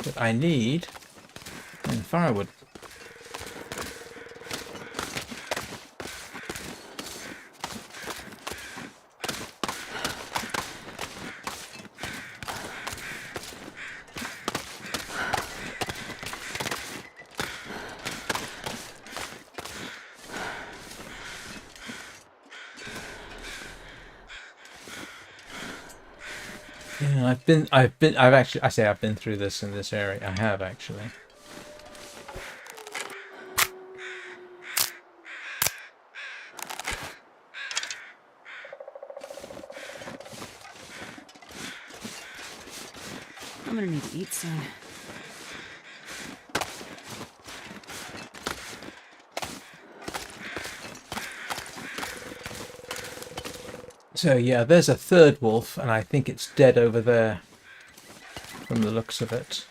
A: But I need firewood. Yeah, I've been through this in this area. I have actually.
B: I'm gonna need to eat soon.
A: So yeah, there's a third wolf, and I think it's dead over there from the looks of it.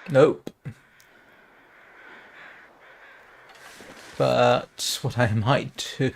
A: Nope. But what I might do...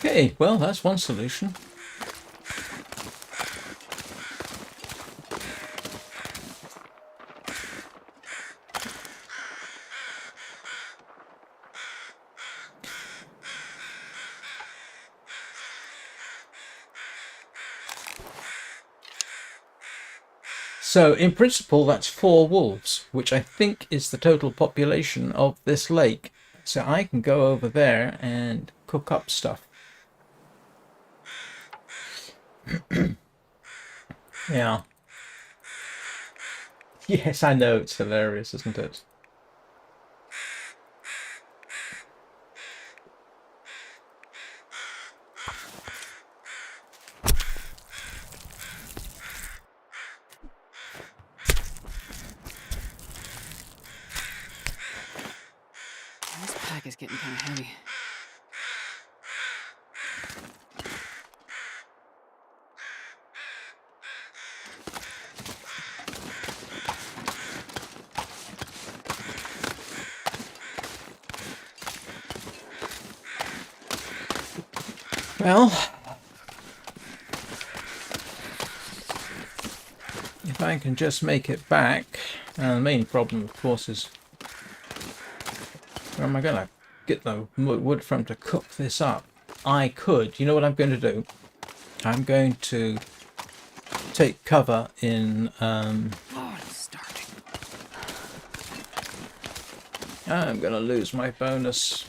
A: Okay, well, that's one solution. So, in principle, that's 4 wolves, which I think is the total population of this lake. So I can go over there and cook up stuff. Yeah. Yes, I know, it's hilarious, isn't it?
B: This pack is getting kind of heavy.
A: Well, if I can just make it back, the main problem, of course, is where am I going to get the wood from to cook this up? I could, you know what I'm going to do? I'm going to take cover in,
B: Oh, it's starting.
A: I'm going to lose my bonus.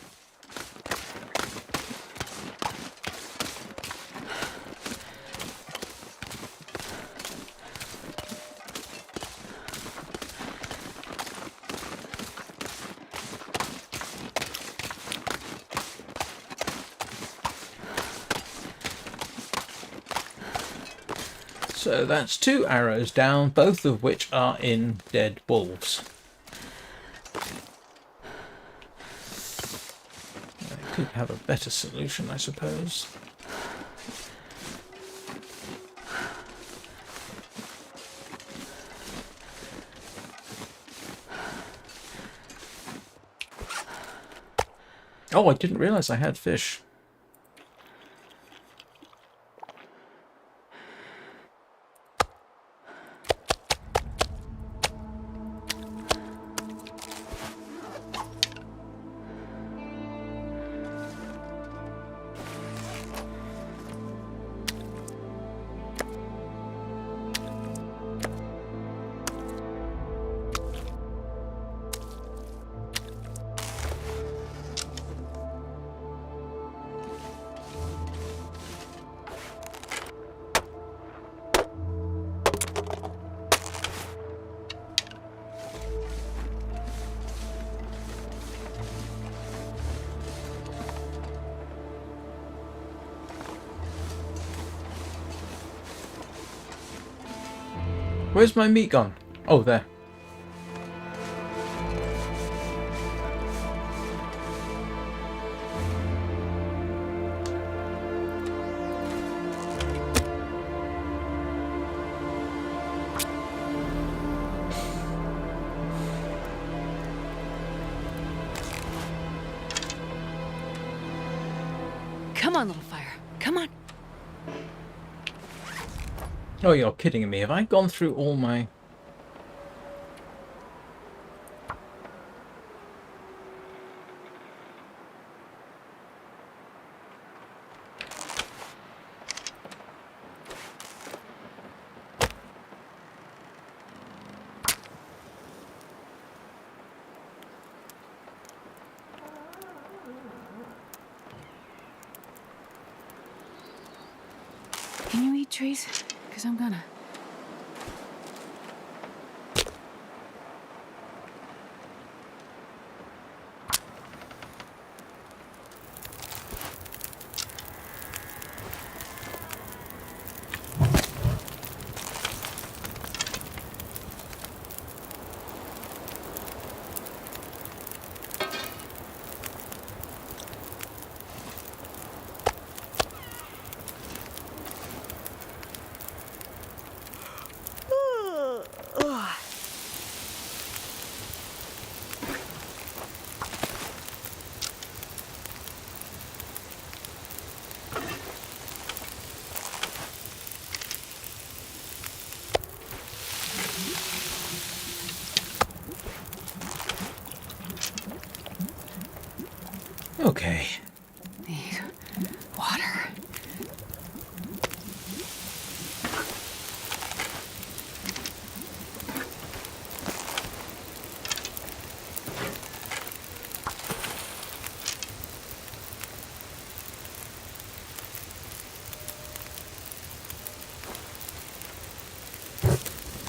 A: So that's 2 arrows down, both of which are in dead wolves. I could have a better solution, I suppose. Oh, I didn't realize I had fish. Where's my meat gone? Oh, there.
B: Come on, little fire. Come on.
A: Oh, you're kidding me. Have I gone through all my...
B: Can you eat trees? Because I'm gonna.
A: Okay.
B: Need water.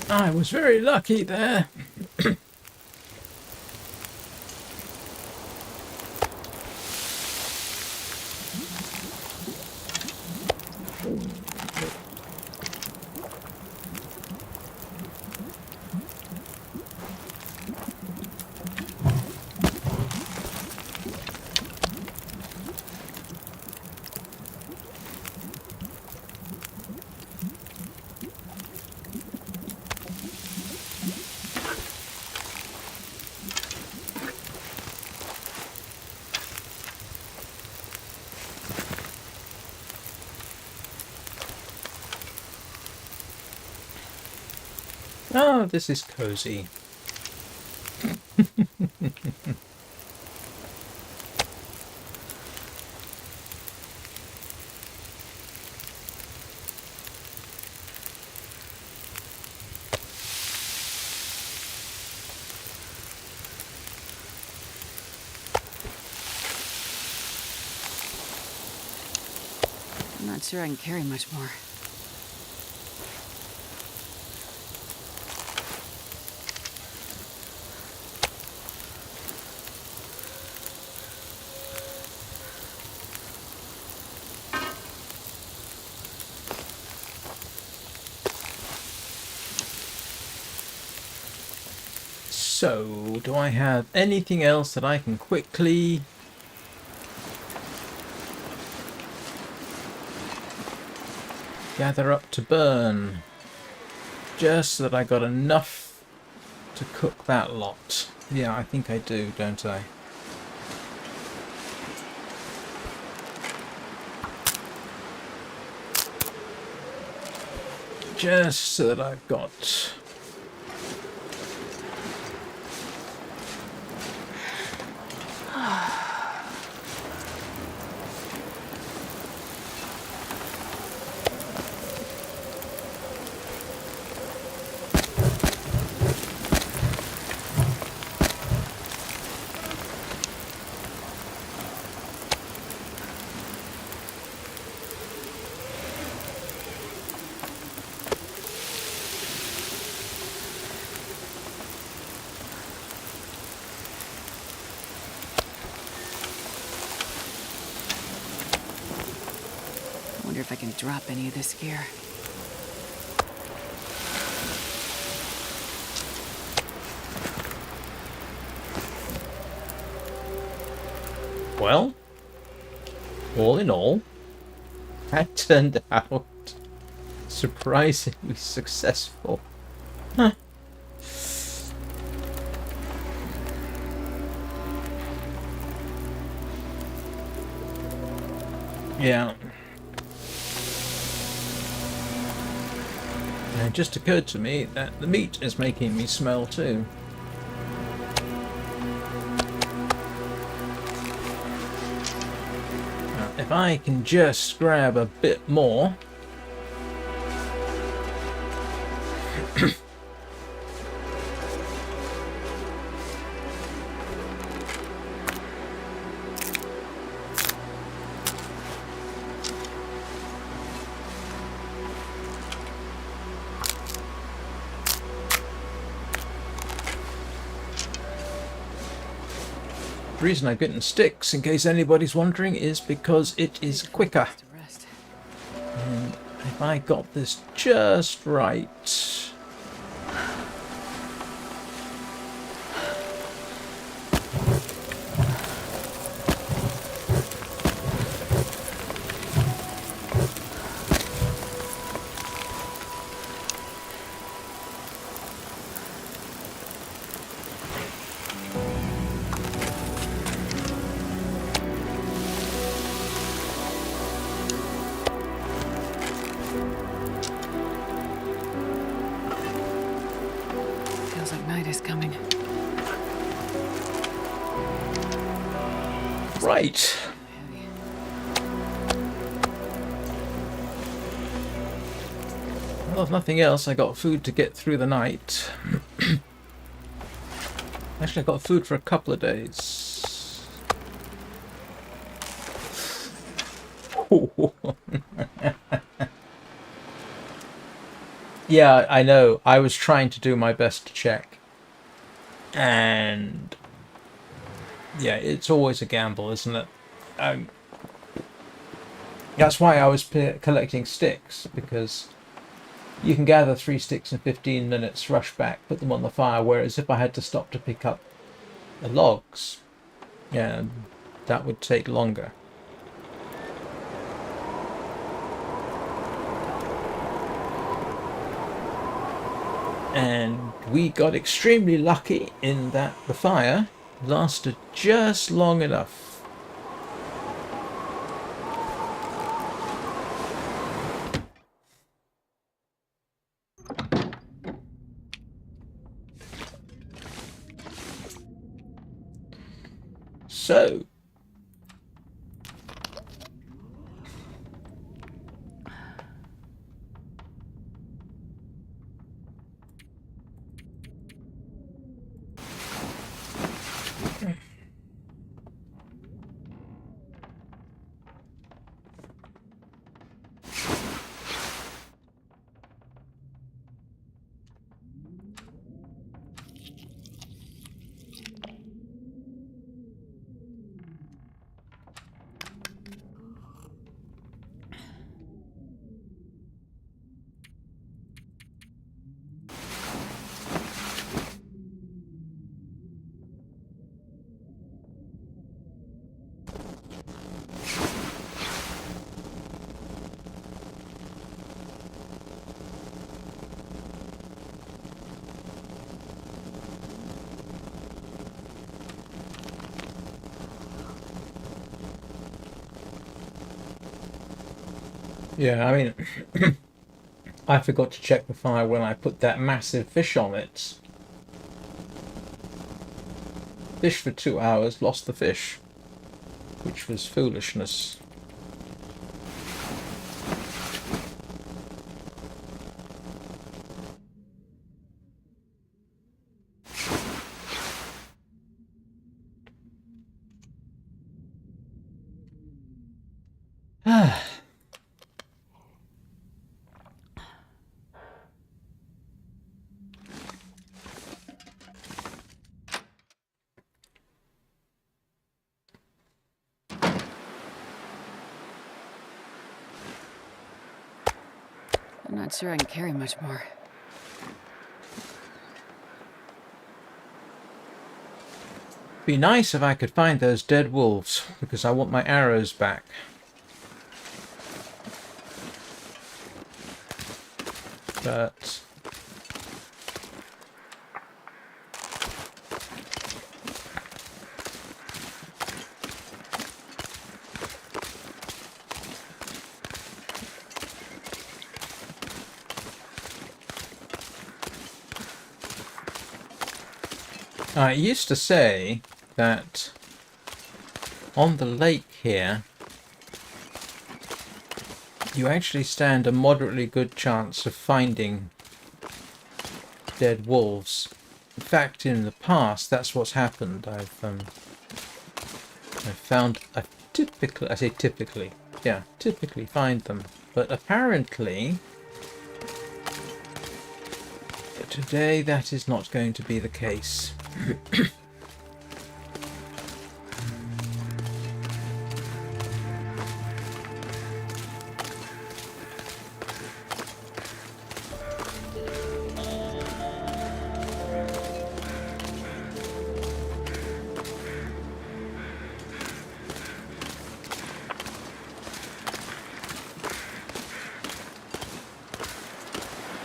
A: I was very lucky there. Oh, this is cozy.
B: I'm not sure I can carry much more.
A: So, do I have anything else that I can quickly... gather up to burn? Just so that I got enough to cook that lot. Yeah, I think I do, don't I? Just so that I've got...
B: I wonder if I can drop any of this gear.
A: Well, all in all, that turned out surprisingly successful. Huh. Yeah. And it just occurred to me that the meat is making me smell too. Now, if I can just grab a bit more. The reason I've gotten sticks, in case anybody's wondering, is because it is quicker. And if I got this just right...
B: Feels like night is coming.
A: Right.
B: Heavy.
A: Well, if nothing else, I got food to get through the night. Actually, I got food for a couple of days. Yeah, I know. I was trying to do my best to check. And... yeah, it's always a gamble, isn't it? That's why I was collecting sticks, because you can gather 3 sticks in 15 minutes, rush back, put them on the fire, whereas if I had to stop to pick up the logs, yeah, that would take longer. And we got extremely lucky in that the fire lasted just long enough. So, yeah, I mean, I forgot to check the fire when I put that massive fish on it. Fish for 2 hours, lost the fish, which was foolishness.
B: I'm not sure I can carry much more.
A: Be nice if I could find those dead wolves, because I want my arrows back. But I used to say that on the lake here, you actually stand a moderately good chance of finding dead wolves. In fact, in the past, that's what's happened. I've found, I typically find them. But apparently, today that is not going to be the case.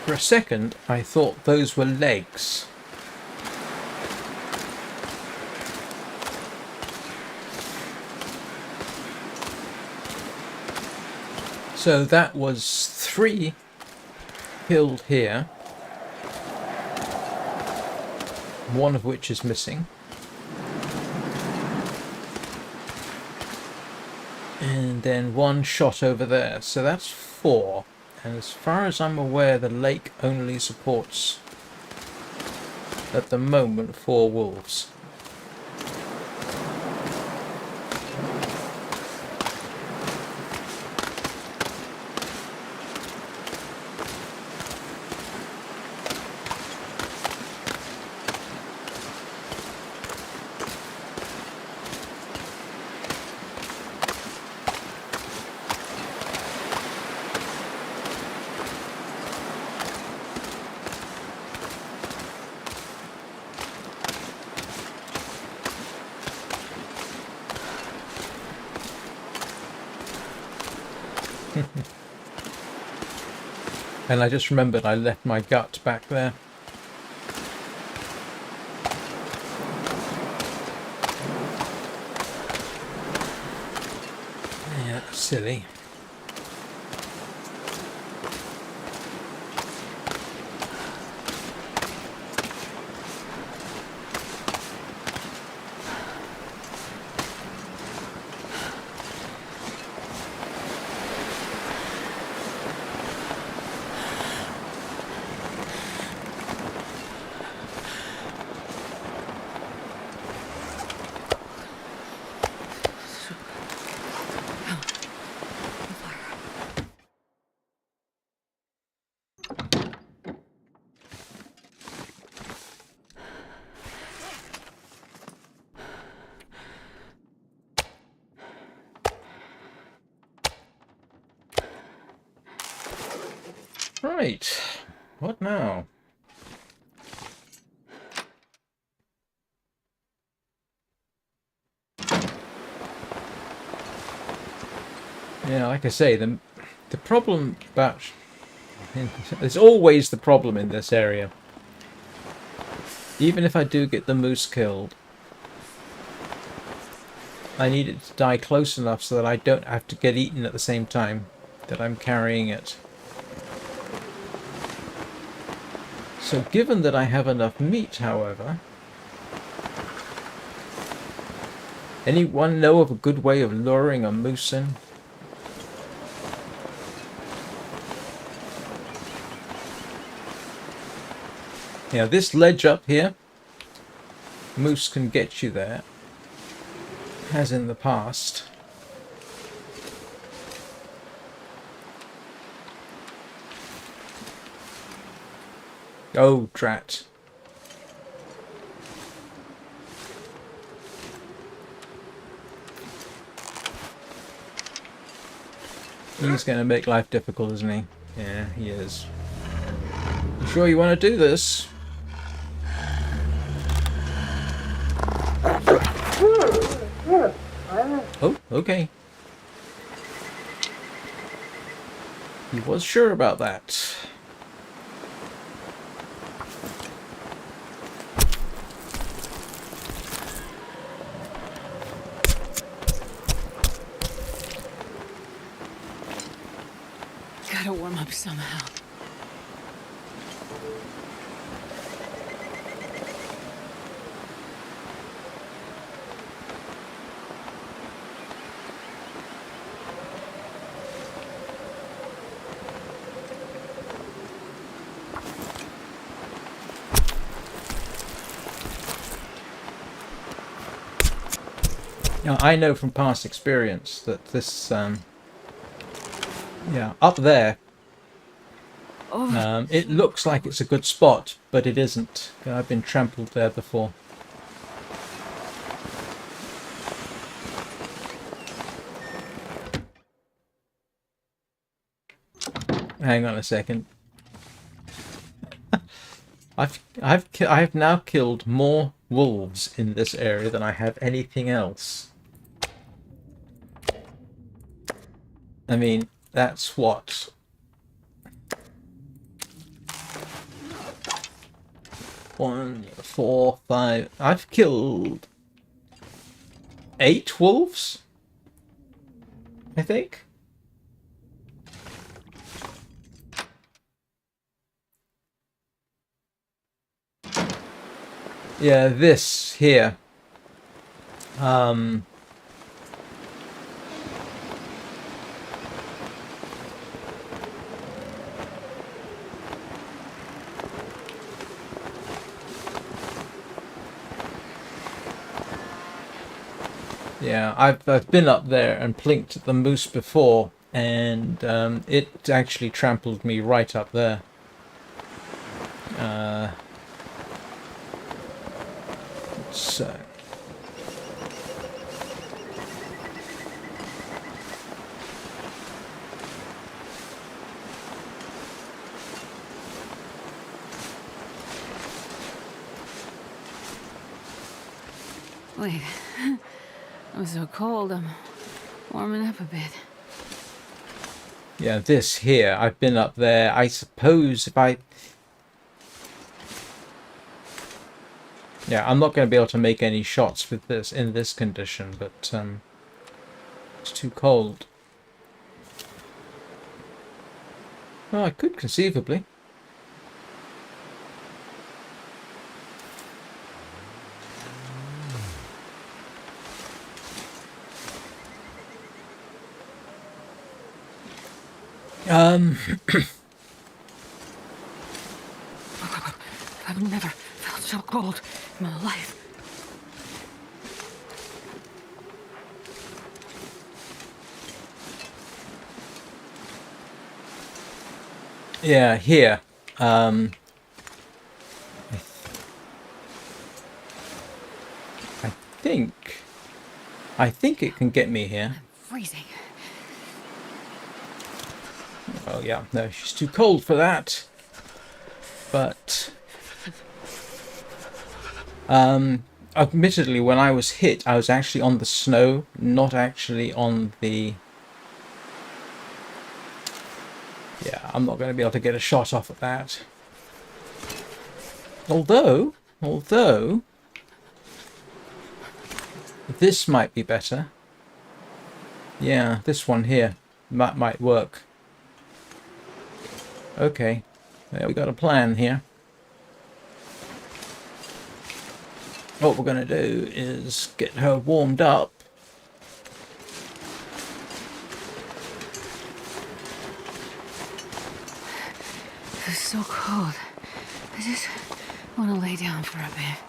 A: For a second, I thought those were legs. So that was 3 killed here, one of which is missing. And then 1 shot over there, so that's 4. And as far as I'm aware, the lake only supports, at the moment, 4 wolves. And I just remembered I left my gut back there. Yeah, silly. Right, what now? Yeah, like I say, the problem about... There's always the problem in this area. Even if I do get the moose killed, I need it to die close enough so that I don't have to get eaten at the same time that I'm carrying it. So given that I have enough meat, however, anyone know of a good way of luring a moose in? Yeah, this ledge up here, moose can get you there, as in the past. Oh, drat. He's going to make life difficult, isn't he? Yeah, he is. You sure you want to do this? Oh, okay. He was sure about that.
B: Gotta warm up somehow.
A: Now, I know from past experience that this, yeah, up there,
B: Oh,
A: it looks like it's a good spot, but it isn't. I've been trampled there before. Hang on a second. I've now killed more wolves in this area than I have anything else. I mean, that's what? 1, 4, 5. I've killed 8 wolves, I think. Yeah, this here. Yeah, I've been up there and plinked the moose before, and it actually trampled me right up there. So.
B: wait. I'm so cold. I'm warming up a bit.
A: Yeah, this here, I've been up there. I suppose if I... Yeah, I'm not going to be able to make any shots with this in this condition, but it's too cold. Well, I could conceivably.
B: I've never felt so cold in my life.
A: Yeah, here. I think it can get me here.
B: I'm freezing.
A: Oh yeah, no, she's too cold for that. But admittedly, when I was hit, I was actually on the snow, not actually on the... Yeah, I'm not going to be able to get a shot off at that. Although, this might be better. Yeah, this one here might work. Okay, yeah, we got a plan here. What we're going to do is get her warmed up.
B: It's so cold. I just want to lay down for a bit.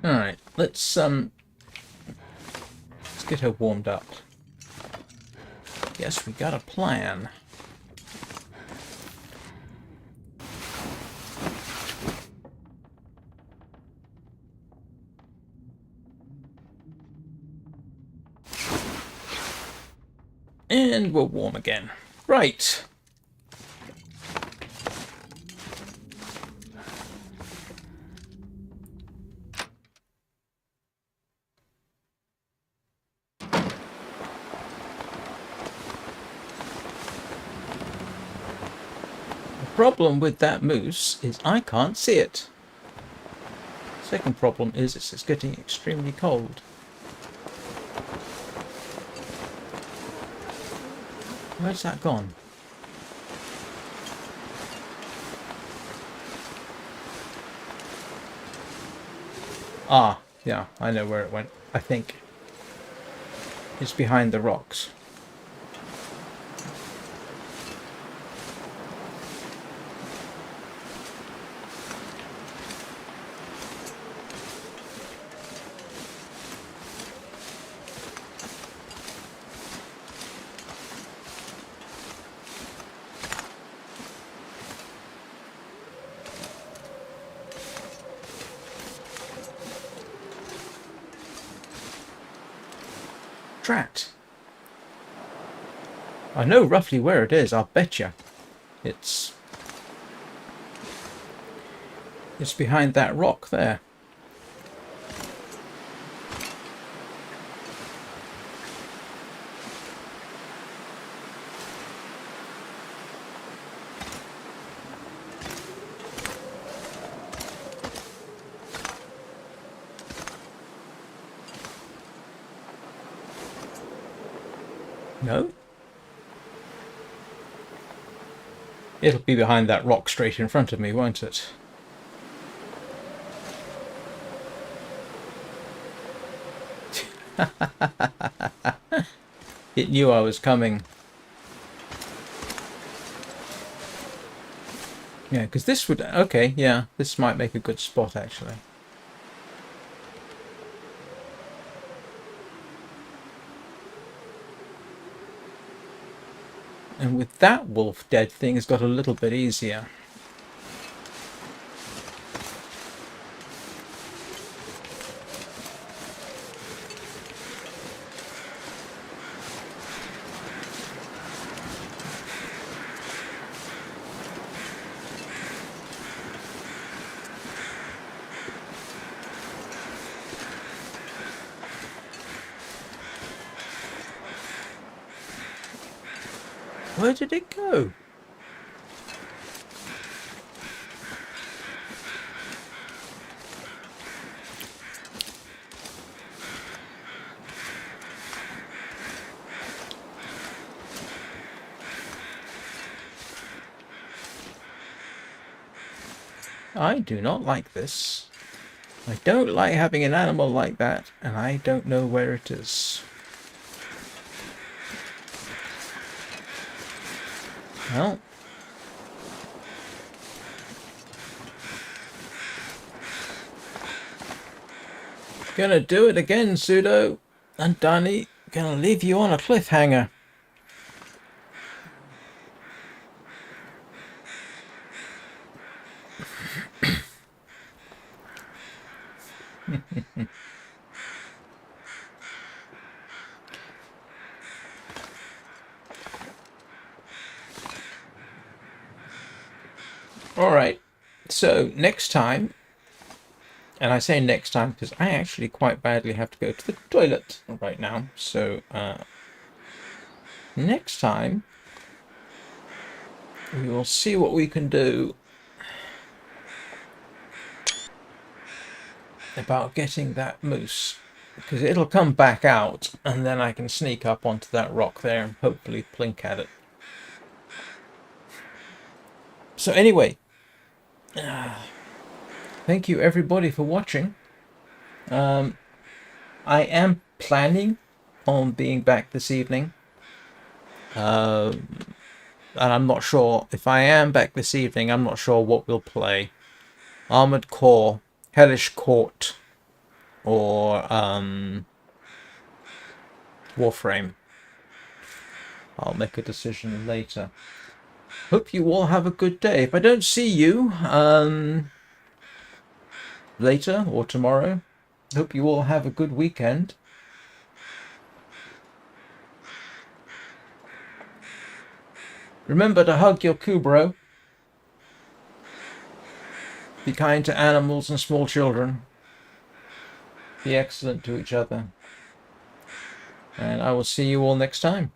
A: All right, let's get her warmed up. Yes, we got a plan. And we're warm again. Right. Problem with that moose is I can't see it. Second problem is it's getting extremely cold. Where's that gone? Ah, yeah, I know where it went, I think. It's behind the rocks. Drat. I know roughly where it is, I'll bet you. It's behind that rock there. No? It'll be behind that rock straight in front of me, won't it? It knew I was coming. Yeah, because this would... Okay, yeah, this might make a good spot, actually. And with that wolf dead, things got a little bit easier. Where did it go? I do not like this. I don't like having an animal like that, and I don't know where it is. Well, gonna do it again, Pseudo and Danny. Gonna leave you on a cliffhanger. Alright, so next time, and I say next time because I actually quite badly have to go to the toilet right now, so next time we will see what we can do about getting that moose, because it'll come back out and then I can sneak up onto that rock there and hopefully plink at it. So anyway, thank you everybody for watching. I am planning on being back this evening, and I'm not sure if I am back this evening. I'm not sure what we'll play: Armored Core, Hellish Court, or Warframe. I'll make a decision later. Hope you all have a good day. If I don't see you later or tomorrow, hope you all have a good weekend. Remember to hug your Kubro. Be kind to animals and small children. Be excellent to each other. And I will see you all next time.